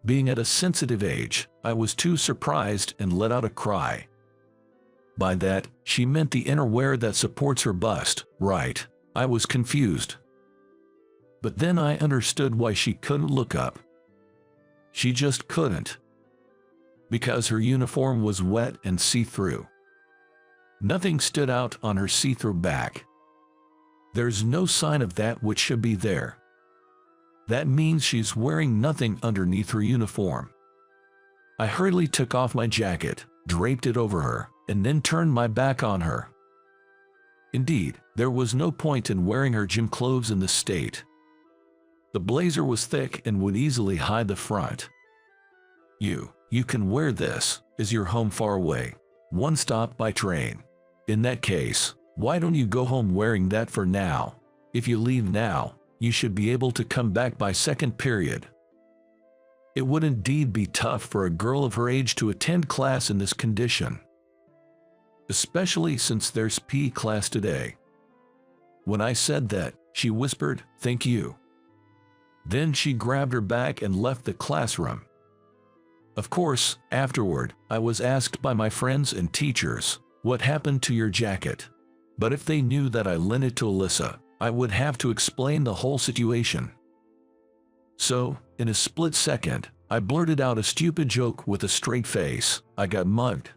Being at a sensitive age, I was too surprised and let out a cry. By that, she meant the innerwear that supports her bust, right? I was confused. But then I understood why she couldn't look up. She just couldn't. Because her uniform was wet and see-through. Nothing stood out on her see-through back. There's no sign of that which should be there. That means she's wearing nothing underneath her uniform. I hurriedly took off my jacket, draped it over her, and then turned my back on her. Indeed, there was no point in wearing her gym clothes in this state. The blazer was thick and would easily hide the front. You can wear this. Is your home far away? One stop by train. In that case, why don't you go home wearing that for now? If you leave now, you should be able to come back by second period. It would indeed be tough for a girl of her age to attend class in this condition. especially since there's PE class today. When I said that, she whispered, "Thank you." Then she grabbed her bag and left the classroom. Of course, afterward, I was asked by my friends and teachers, "What happened to your jacket?" But if they knew that I lent it to Alyssa, I would have to explain the whole situation. So, in a split second, I blurted out a stupid joke with a straight face. I got mugged.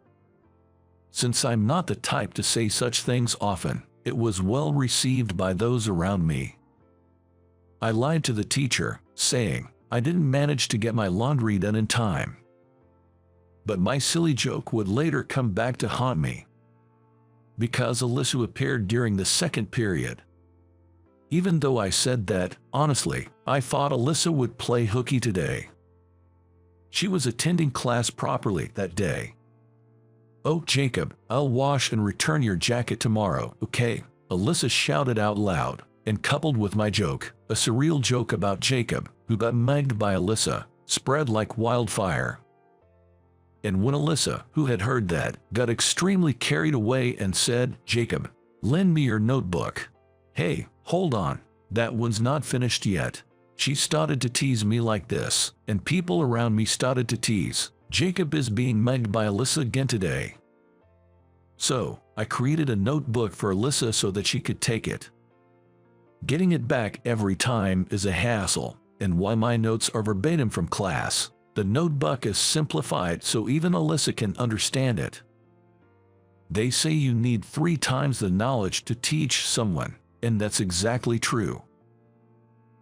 Since I'm not the type to say such things often, it was well received by those around me. I lied to the teacher, saying I didn't manage to get my laundry done in time. But my silly joke would later come back to haunt me, because Alyssa appeared during the second period. Even though I said that, honestly, I thought Alyssa would play hooky today. She was attending class properly that day. "Oh, Jacob, I'll wash and return your jacket tomorrow, okay?" Alyssa shouted out loud, and coupled with my joke, a surreal joke about Jacob, who got mugged by Alyssa, spread like wildfire. And when Alyssa, who had heard that, got extremely carried away and said, "Jacob, lend me your notebook." "Hey, hold on, that one's not finished yet." She started to tease me like this, and people around me started to tease, "Jacob is being mugged by Alyssa again today." So, I created a notebook for Alyssa so that she could take it. Getting it back every time is a hassle, and while my notes are verbatim from class, the notebook is simplified so even Alyssa can understand it. They say you need 3 times the knowledge to teach someone, and that's exactly true.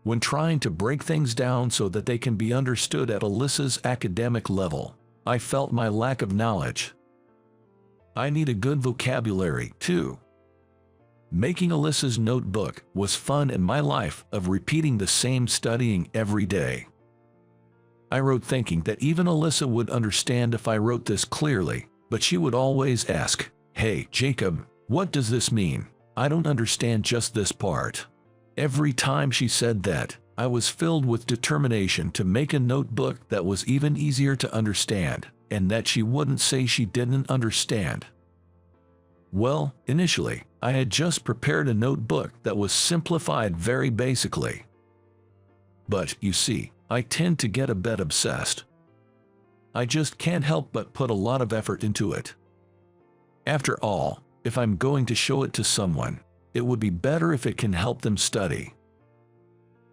When trying to break things down so that they can be understood at Alyssa's academic level, I felt my lack of knowledge. I need a good vocabulary, too. Making Alyssa's notebook was fun in my life of repeating the same studying every day. I wrote thinking that even Alyssa would understand if I wrote this clearly, but she would always ask, "Hey, Jacob, what does this mean? I don't understand just this part." Every time she said that, I was filled with determination to make a notebook that was even easier to understand, and that she wouldn't say she didn't understand. Well, initially, I had just prepared a notebook that was simplified very basically. But, you see, I tend to get a bit obsessed. I just can't help but put a lot of effort into it. After all, if I'm going to show it to someone, it would be better if it can help them study.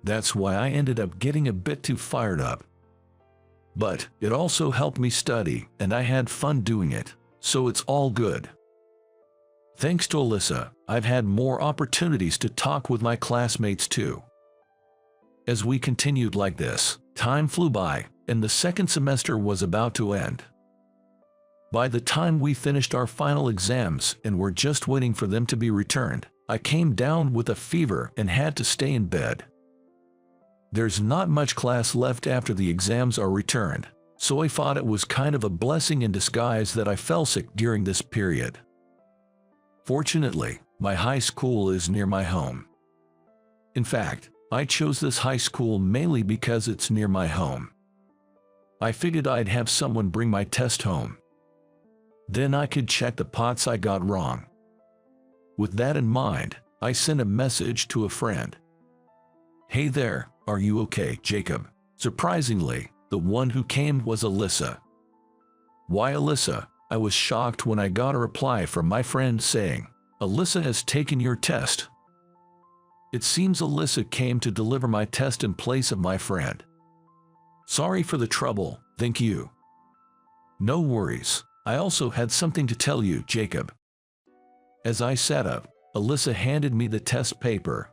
That's why I ended up getting a bit too fired up. But it also helped me study, and I had fun doing it, so it's all good. Thanks to Alyssa, I've had more opportunities to talk with my classmates too. As we continued like this, time flew by, and the second semester was about to end. By the time we finished our final exams and were just waiting for them to be returned, I came down with a fever and had to stay in bed. There's not much class left after the exams are returned, so I thought it was kind of a blessing in disguise that I fell sick during this period. Fortunately, my high school is near my home. In fact, I chose this high school mainly because it's near my home. I figured I'd have someone bring my test home. Then I could check the parts I got wrong. With that in mind, I sent a message to a friend. "Hey there, are you okay, Jacob?" Surprisingly, the one who came was Alyssa. "Why, Alyssa?" I was shocked when I got a reply from my friend saying, "Alyssa has taken your test." It seems Alyssa came to deliver my test in place of my friend. "Sorry for the trouble, thank you." "No worries, I also had something to tell you, Jacob." As I sat up, Alyssa handed me the test paper.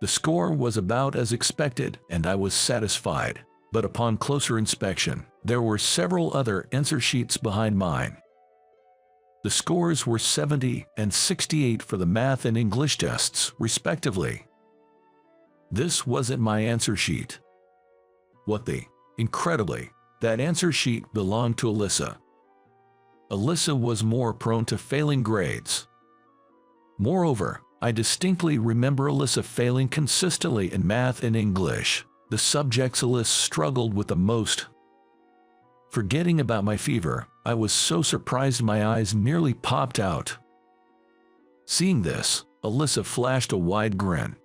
The score was about as expected, and I was satisfied. But upon closer inspection, there were several other answer sheets behind mine. The scores were 70 and 68 for the math and English tests, respectively. This wasn't my answer sheet. What the? Incredibly, that answer sheet belonged to Alyssa. Alyssa was more prone to failing grades. Moreover, I distinctly remember Alyssa failing consistently in math and English, the subjects Alyssa struggled with the most. Forgetting about my fever, I was so surprised my eyes nearly popped out. Seeing this, Alyssa flashed a wide grin.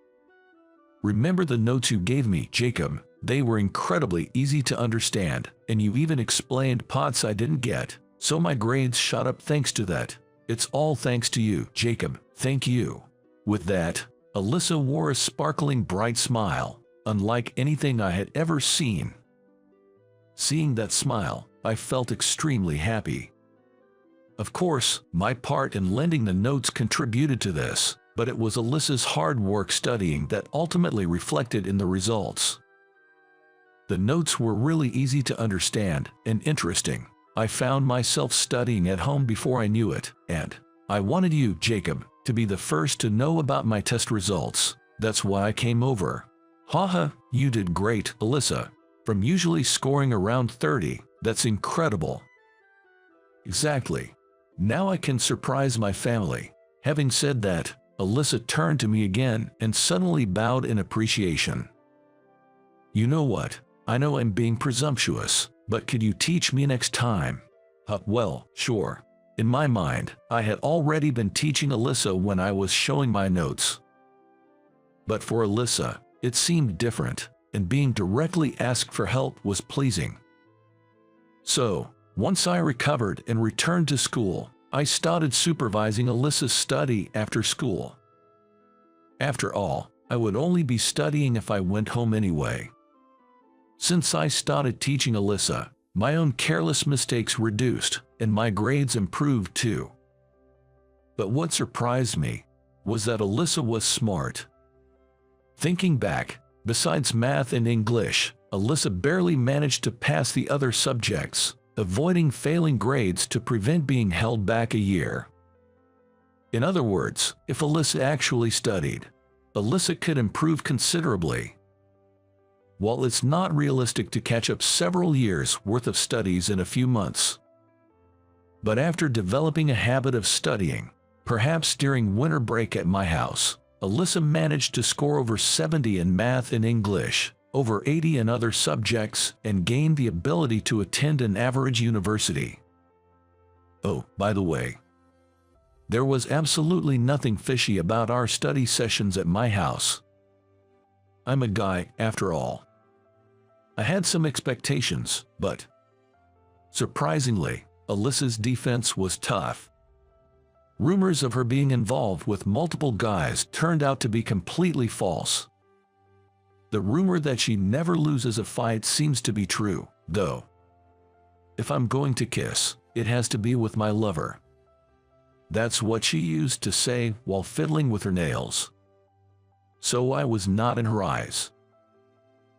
"Remember the notes you gave me, Jacob? They were incredibly easy to understand, and you even explained parts I didn't get, so my grades shot up thanks to that. It's all thanks to you, Jacob, thank you." With that, Alyssa wore a sparkling bright smile, unlike anything I had ever seen. Seeing that smile, I felt extremely happy. Of course, my part in lending the notes contributed to this, but it was Alyssa's hard work studying that ultimately reflected in the results. The notes were really easy to understand and interesting. I found myself studying at home before I knew it, and I wanted you, Jacob, to be the first to know about my test results. That's why I came over. Haha, you did great, Alyssa. From usually scoring around 30, that's incredible. Exactly. Now I can surprise my family. Having said that, Alyssa turned to me again and suddenly bowed in appreciation. "You know what? I know I'm being presumptuous, but could you teach me next time?" Well, sure. In my mind, I had already been teaching Alyssa when I was showing my notes. But for Alyssa, it seemed different, and being directly asked for help was pleasing. So, once I recovered and returned to school, I started supervising Alyssa's study after school. After all, I would only be studying if I went home anyway. Since I started teaching Alyssa, my own careless mistakes reduced, and my grades improved too. But what surprised me was that Alyssa was smart. Thinking back, besides math and English, Alyssa barely managed to pass the other subjects, avoiding failing grades to prevent being held back a year. In other words, if Alyssa actually studied, Alyssa could improve considerably. While it's not realistic to catch up several years' worth of studies in a few months. But after developing a habit of studying, perhaps during winter break at my house, Alyssa managed to score over 70 in math and English, over 80 in other subjects, and gained the ability to attend an average university. Oh, by the way, there was absolutely nothing fishy about our study sessions at my house. I'm a guy, after all. I had some expectations, but surprisingly, Alyssa's defense was tough. Rumors of her being involved with multiple guys turned out to be completely false. The rumor that she never loses a fight seems to be true, though. If I'm going to kiss, it has to be with my lover. That's what she used to say while fiddling with her nails. So I was not in her eyes.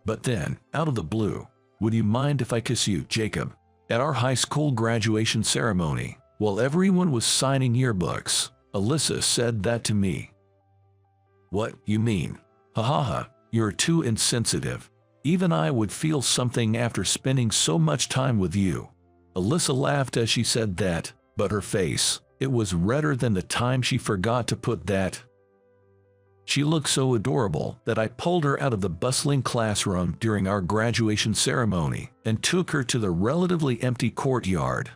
But then, out of the blue, "Would you mind if I kiss you, Jacob?" At our high school graduation ceremony, while everyone was signing yearbooks, Alyssa said that to me. "What, you mean? Ha ha ha, you're too insensitive. Even I would feel something after spending so much time with you." Alyssa laughed as she said that, but her face, it was redder than the time she forgot to put that. She looked so adorable that I pulled her out of the bustling classroom during our graduation ceremony and took her to the relatively empty courtyard.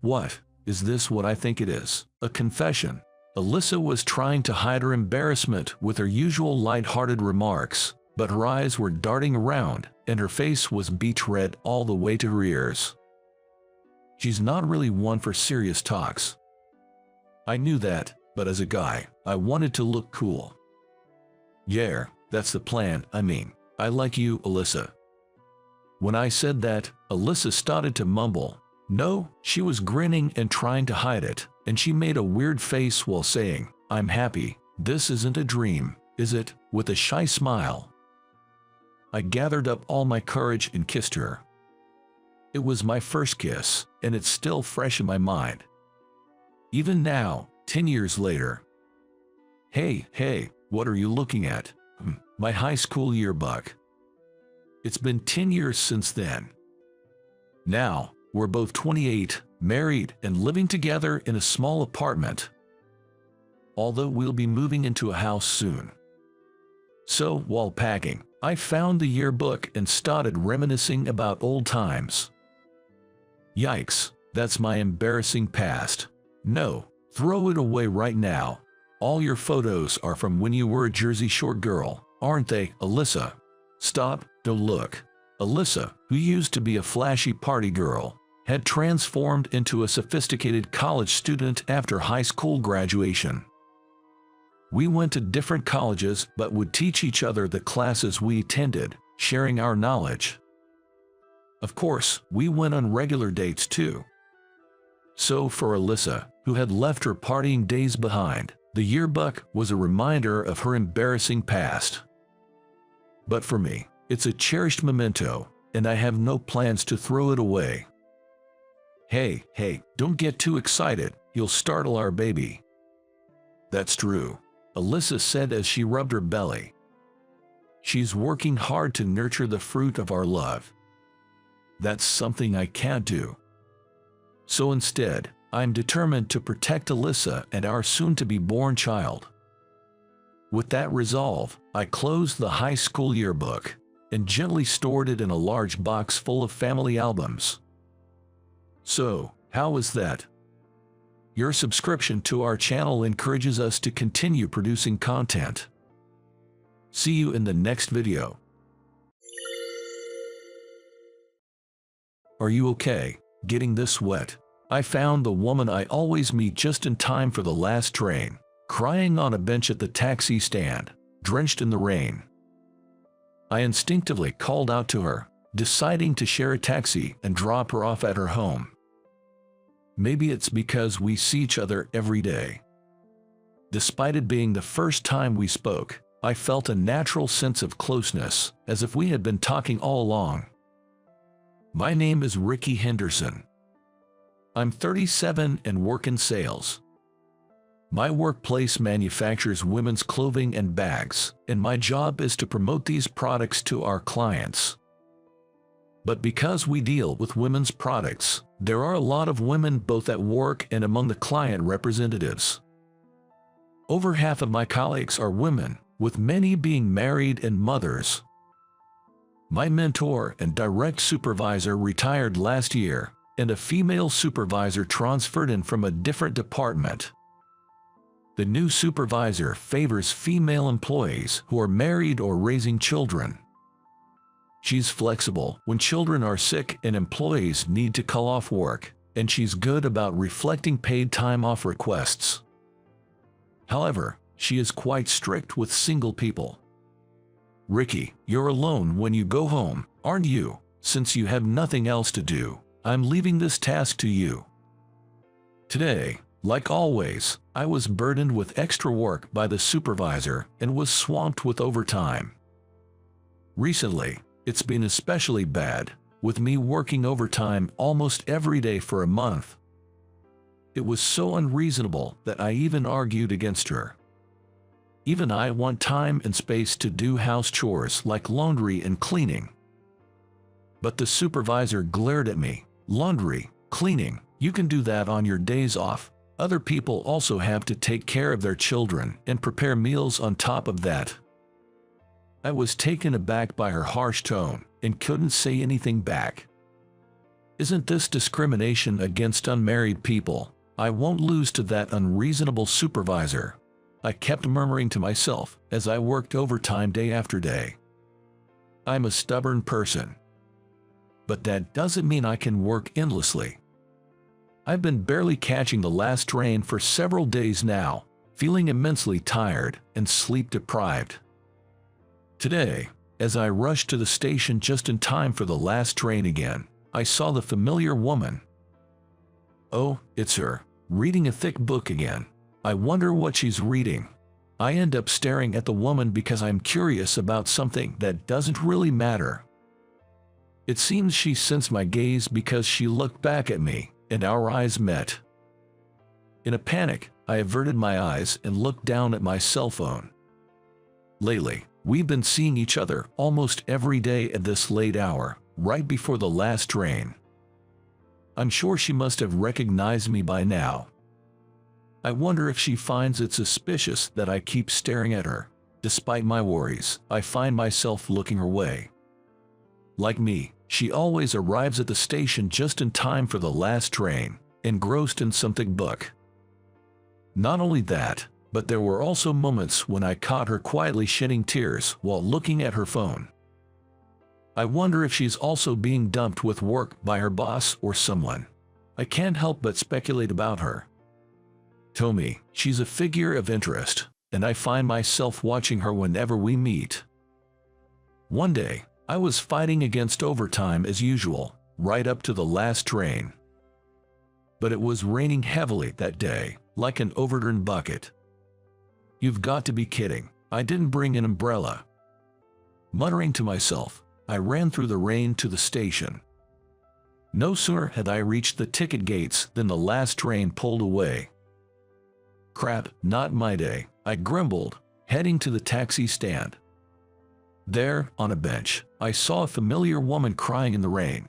What? Is this what I think it is? A confession? Alyssa was trying to hide her embarrassment with her usual light-hearted remarks, but her eyes were darting around and her face was beet red all the way to her ears. She's not really one for serious talks. I knew that, but as a guy, I wanted to look cool. "Yeah, that's the plan. I mean, I like you, Alyssa." When I said that, Alyssa started to mumble. No, she was grinning and trying to hide it, and she made a weird face while saying, "I'm happy. This isn't a dream, is it?" with a shy smile. I gathered up all my courage and kissed her. It was my first kiss, and it's still fresh in my mind. Even now, 10 years later. Hey, what are you looking at? My high school yearbook. It's been 10 years since then. Now, we're both 28, married, and living together in a small apartment. Although we'll be moving into a house soon. So, while packing, I found the yearbook and started reminiscing about old times. Yikes, that's my embarrassing past. No, throw it away right now. All your photos are from when you were a Jersey Shore girl, aren't they, Alyssa? Stop, don't look. Alyssa, who used to be a flashy party girl, had transformed into a sophisticated college student after high school graduation. We went to different colleges but would teach each other the classes we attended, sharing our knowledge. Of course, we went on regular dates too. So for Alyssa, who had left her partying days behind, the yearbook was a reminder of her embarrassing past. But for me, it's a cherished memento, and I have no plans to throw it away. Hey, don't get too excited, you'll startle our baby. That's true, Alyssa said as she rubbed her belly. She's working hard to nurture the fruit of our love. That's something I can't do. So instead, I'm determined to protect Alyssa and our soon-to-be-born child. With that resolve, I closed the high school yearbook and gently stored it in a large box full of family albums. So, how is that? Your subscription to our channel encourages us to continue producing content. See you in the next video. Are you okay, getting this wet? I found the woman I always meet just in time for the last train, crying on a bench at the taxi stand, drenched in the rain. I instinctively called out to her, deciding to share a taxi and drop her off at her home. Maybe it's because we see each other every day. Despite it being the first time we spoke, I felt a natural sense of closeness, as if we had been talking all along. My name is Ricky Henderson. I'm 37 and work in sales. My workplace manufactures women's clothing and bags, and my job is to promote these products to our clients. But because we deal with women's products, there are a lot of women both at work and among the client representatives. Over half of my colleagues are women, with many being married and mothers. My mentor and direct supervisor retired last year, and a female supervisor transferred in from a different department. The new supervisor favors female employees who are married or raising children. She's flexible when children are sick and employees need to call off work, and she's good about reflecting paid time off requests. However, she is quite strict with single people. Ricky, you're alone when you go home, aren't you? Since you have nothing else to do, I'm leaving this task to you. Today, like always, I was burdened with extra work by the supervisor and was swamped with overtime. Recently, it's been especially bad, with me working overtime almost every day for a month. It was so unreasonable that I even argued against her. Even I want time and space to do house chores like laundry and cleaning. But the supervisor glared at me. Laundry, cleaning, you can do that on your days off. Other people also have to take care of their children and prepare meals on top of that. I was taken aback by her harsh tone and couldn't say anything back. Isn't this discrimination against unmarried people? I won't lose to that unreasonable supervisor. I kept murmuring to myself as I worked overtime day after day. I'm a stubborn person. But that doesn't mean I can work endlessly. I've been barely catching the last train for several days now, feeling immensely tired and sleep-deprived. Today, as I rushed to the station just in time for the last train again, I saw the familiar woman. Oh, it's her, reading a thick book again. I wonder what she's reading. I end up staring at the woman because I'm curious about something that doesn't really matter. It seems she sensed my gaze because she looked back at me, and our eyes met. In a panic, I averted my eyes and looked down at my cell phone. Lately, we've been seeing each other almost every day at this late hour, right before the last train. I'm sure she must have recognized me by now. I wonder if she finds it suspicious that I keep staring at her. Despite my worries, I find myself looking her way. Like me, She always arrives at the station just in time for the last train, engrossed in some thick book. Not only that, but there were also moments when I caught her quietly shedding tears while looking at her phone. I wonder if she's also being dumped with work by her boss or someone. I can't help but speculate about her. To me, she's a figure of interest, and I find myself watching her whenever we meet. One day, I was fighting against overtime as usual, right up to the last train. But it was raining heavily that day, like an overturned bucket. You've got to be kidding, I didn't bring an umbrella. Muttering to myself, I ran through the rain to the station. No sooner had I reached the ticket gates than the last train pulled away. Crap, not my day, I grumbled, heading to the taxi stand. There, on a bench, I saw a familiar woman crying in the rain.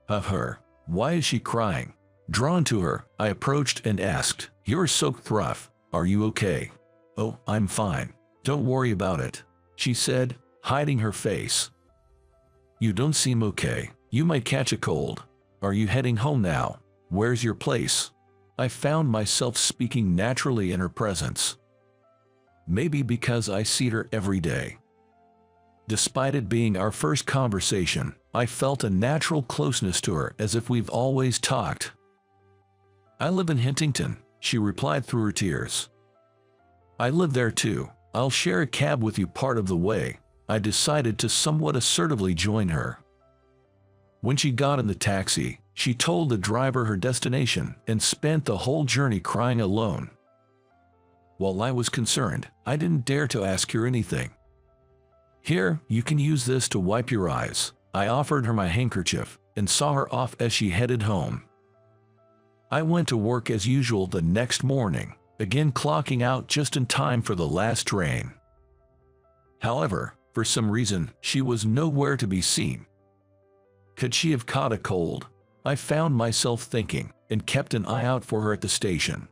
Of her, why is she crying? Drawn to her, I approached and asked, "You're soaked rough, are you okay?" "Oh, I'm fine. Don't worry about it," she said, hiding her face. "You don't seem okay. You might catch a cold. Are you heading home now? Where's your place?" I found myself speaking naturally in her presence. Maybe because I see her every day. Despite it being our first conversation, I felt a natural closeness to her as if we've always talked. "I live in Huntington," she replied through her tears. "I live there too. I'll share a cab with you part of the way." I decided to somewhat assertively join her. When she got in the taxi, she told the driver her destination and spent the whole journey crying alone. While I was concerned, I didn't dare to ask her anything. "Here, you can use this to wipe your eyes." I offered her my handkerchief and saw her off as she headed home. I went to work as usual the next morning, again clocking out just in time for the last train. However, for some reason, she was nowhere to be seen. Could she have caught a cold? I found myself thinking, and kept an eye out for her at the station.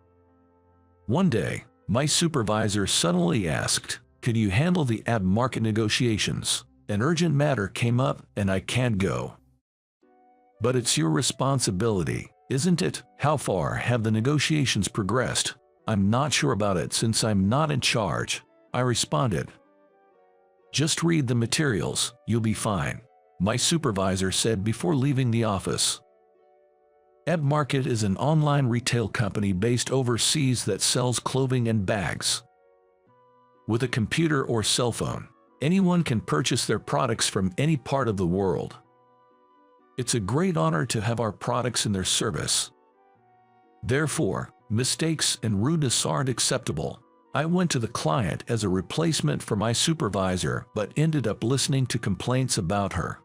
One day, my supervisor suddenly asked, "Could you handle the ab market negotiations? An urgent matter came up and I can't go." "But it's your responsibility, isn't it?" "How far have the negotiations progressed?" "I'm not sure about it since I'm not in charge," I responded. "Just read the materials, you'll be fine," my supervisor said before leaving the office. Ab Market is an online retail company based overseas that sells clothing and bags. With a computer or cell phone, anyone can purchase their products from any part of the world. It's a great honor to have our products in their service. Therefore, mistakes and rudeness aren't acceptable. I went to the client as a replacement for my supervisor but ended up listening to complaints about her.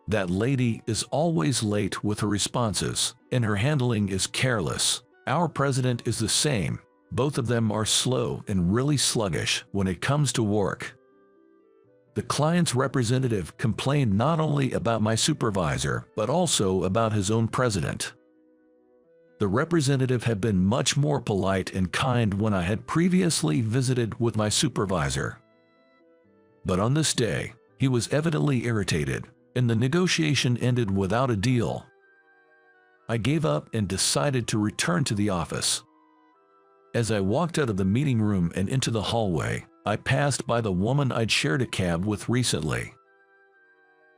That lady is always late with her responses, and her handling is careless. Our president is the same. Both of them are slow and really sluggish when it comes to work. The client's representative complained not only about my supervisor but also about his own president. The representative had been much more polite and kind when I had previously visited with my supervisor. But on this day, he was evidently irritated, and the negotiation ended without a deal. I gave up and decided to return to the office. As I walked out of the meeting room and into the hallway, I passed by the woman I'd shared a cab with recently.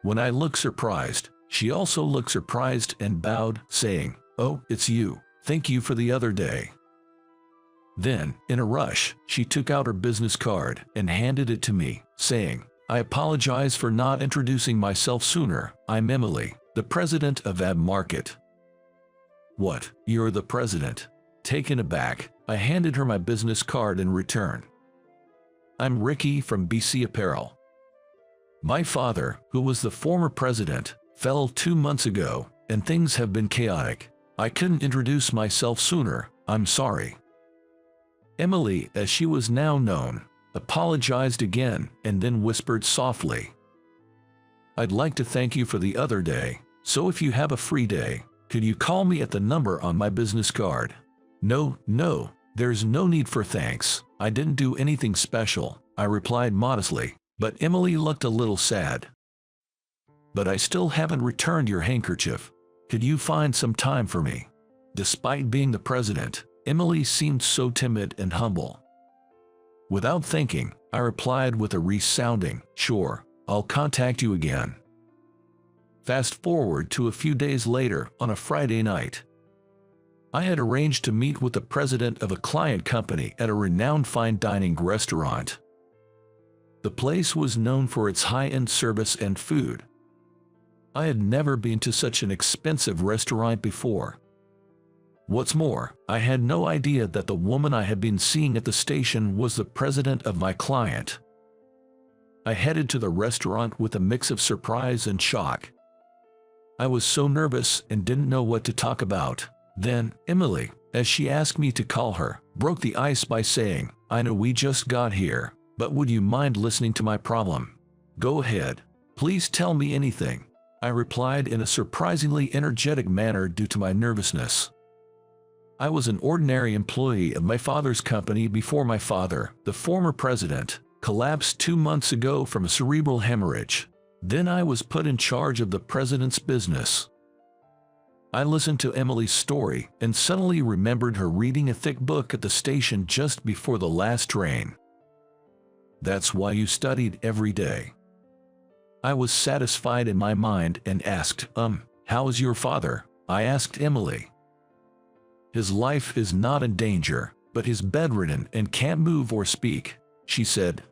When I looked surprised, she also looked surprised and bowed, saying, "Oh, it's you. Thank you for the other day." Then, in a rush, she took out her business card and handed it to me, saying, "I apologize for not introducing myself sooner. I'm Emily, the president of Ab Market." "What, you're the president?" Taken aback, I handed her my business card in return. "I'm Ricky from BC Apparel. My father, who was the former president, fell 2 months ago, and things have been chaotic. I couldn't introduce myself sooner. I'm sorry." Emily, as she was now known, apologized again and then whispered softly, "I'd like to thank you for the other day, so if you have a free day, could you call me at the number on my business card?" No, there's no need for thanks. I didn't do anything special," I replied modestly, but Emily looked a little sad. but I still haven't returned your handkerchief. Could you find some time for me?" Despite being the president, Emily seemed so timid and humble. Without thinking, I replied with a resounding, "Sure, I'll contact you again." Fast forward to a few days later on a Friday night. I had arranged to meet with the president of a client company at a renowned fine dining restaurant. The place was known for its high-end service and food. I had never been to such an expensive restaurant before. What's more, I had no idea that the woman I had been seeing at the station was the president of my client. I headed to the restaurant with a mix of surprise and shock. I was so nervous and didn't know what to talk about. Then, Emily, as she asked me to call her, broke the ice by saying, "I know we just got here, but would you mind listening to my problem?" "Go ahead. Please tell me anything," I replied in a surprisingly energetic manner due to my nervousness. I was an ordinary employee of my father's company before my father, the former president, collapsed 2 months ago from a cerebral hemorrhage. Then I was put in charge of the president's business. I listened to Emily's story and suddenly remembered her reading a thick book at the station just before the last train. "That's why you studied every day." I was satisfied in my mind and asked, "How is your father?" I asked Emily. "His life is not in danger, but he's bedridden and can't move or speak," she said.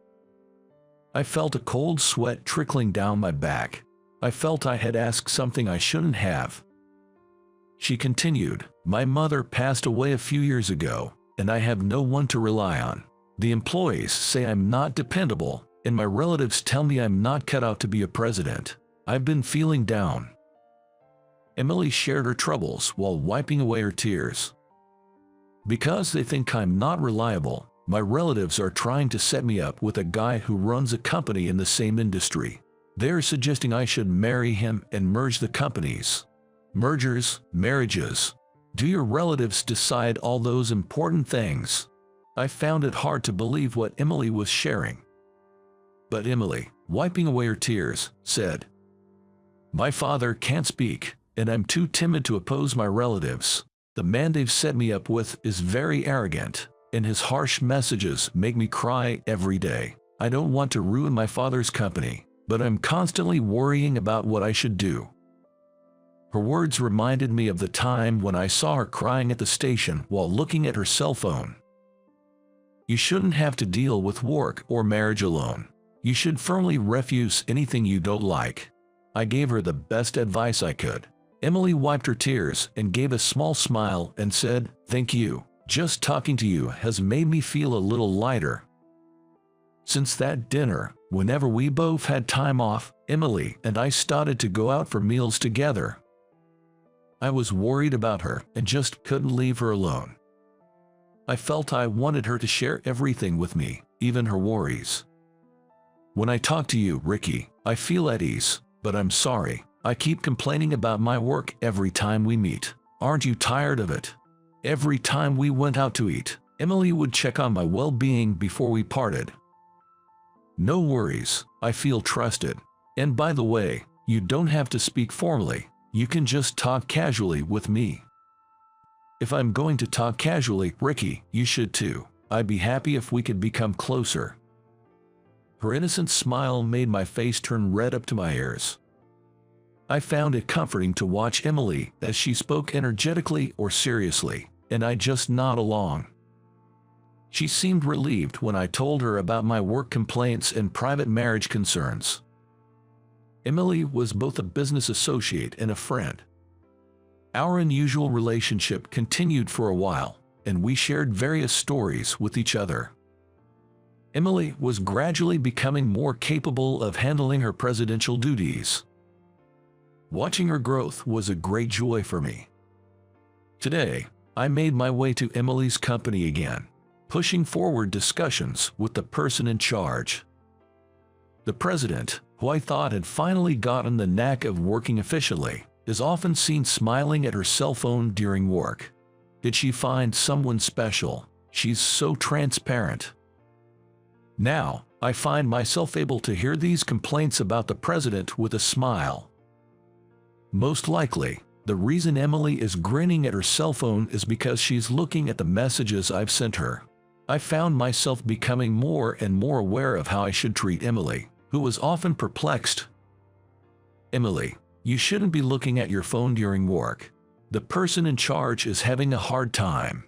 I felt a cold sweat trickling down my back. I felt I had asked something I shouldn't have. She continued, "My mother passed away a few years ago, and I have no one to rely on. The employees say I'm not dependable, and my relatives tell me I'm not cut out to be a president. I've been feeling down." Emily shared her troubles while wiping away her tears. "Because they think I'm not reliable, my relatives are trying to set me up with a guy who runs a company in the same industry. They're suggesting I should marry him and merge the companies." Mergers, marriages. Do your relatives decide all those important things? I found it hard to believe what Emily was sharing. But Emily, wiping away her tears, said, "My father can't speak, and I'm too timid to oppose my relatives. The man they've set me up with is very arrogant, and his harsh messages make me cry every day. I don't want to ruin my father's company, but I'm constantly worrying about what I should do." Her words reminded me of the time when I saw her crying at the station while looking at her cell phone. You shouldn't have to deal with work or marriage alone. You should firmly refuse anything you don't like. I gave her the best advice I could. Emily wiped her tears and gave a small smile and said, "Thank you. Just talking to you has made me feel a little lighter." Since that dinner, whenever we both had time off, Emily and I started to go out for meals together. I was worried about her and just couldn't leave her alone. I felt I wanted her to share everything with me, even her worries. "When I talk to you, Ricky, I feel at ease, but I'm sorry. I keep complaining about my work every time we meet. Aren't you tired of it?" Every time we went out to eat, Emily would check on my well-being before we parted. "No worries, I feel trusted. And by the way, you don't have to speak formally. You can just talk casually with me." "If I'm going to talk casually, Ricky, you should too. I'd be happy if we could become closer." Her innocent smile made my face turn red up to my ears. I found it comforting to watch Emily as she spoke energetically or seriously, and I just nod along. She seemed relieved when I told her about my work complaints and private marriage concerns. Emily was both a business associate and a friend. Our unusual relationship continued for a while, and we shared various stories with each other. Emily was gradually becoming more capable of handling her presidential duties. Watching her growth was a great joy for me. Today, I made my way to Emily's company again, pushing forward discussions with the person in charge. The president, who I thought had finally gotten the knack of working efficiently, is often seen smiling at her cell phone during work. Did she find someone special? She's so transparent. Now, I find myself able to hear these complaints about the president with a smile. Most likely, the reason Emily is grinning at her cell phone is because she's looking at the messages I've sent her. I found myself becoming more and more aware of how I should treat Emily, who was often perplexed. Emily, you shouldn't be looking at your phone during work. The person in charge is having a hard time.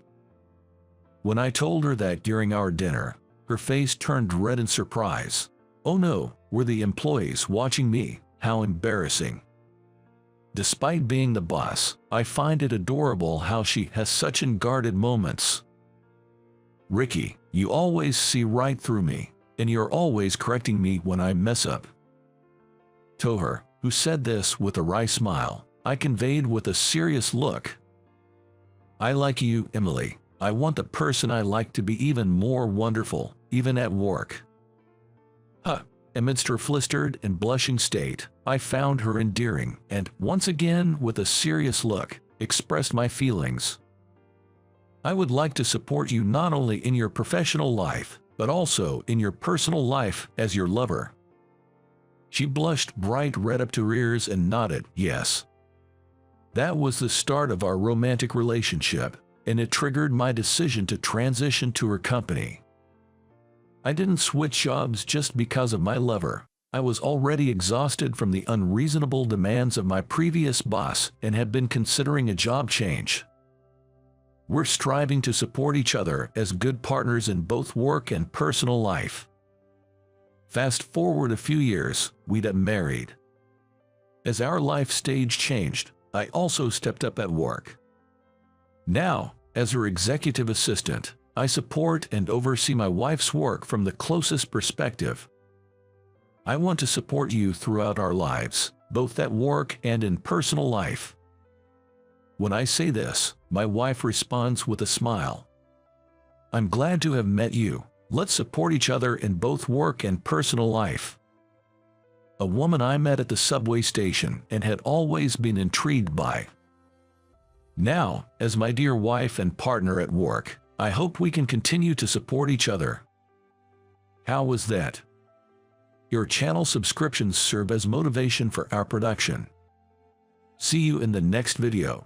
When I told her that during our dinner, her face turned red in surprise. Oh no, were the employees watching me? How embarrassing. Despite being the boss, I find it adorable how she has such unguarded moments. Ricky, you always see right through me, and you're always correcting me when I mess up. To her, who said this with a wry smile, I conveyed with a serious look. I like you, Emily. I want the person I like to be even more wonderful, even at work. Amidst her flustered and blushing state, I found her endearing and, once again with a serious look, expressed my feelings. I would like to support you not only in your professional life, but also in your personal life as your lover. She blushed bright red up to her ears and nodded, yes. That was the start of our romantic relationship, and it triggered my decision to transition to her company. I didn't switch jobs just because of my lover. I was already exhausted from the unreasonable demands of my previous boss and had been considering a job change. We're striving to support each other as good partners in both work and personal life. Fast forward a few years, we'd get married. As our life stage changed, I also stepped up at work. Now, as her executive assistant, I support and oversee my wife's work from the closest perspective. I want to support you throughout our lives, both at work and in personal life. When I say this, my wife responds with a smile. I'm glad to have met you. Let's support each other in both work and personal life. A woman I met at the subway station and had always been intrigued by. Now, as my dear wife and partner at work, I hope we can continue to support each other. How was that? Your channel subscriptions serve as motivation for our production. See you in the next video.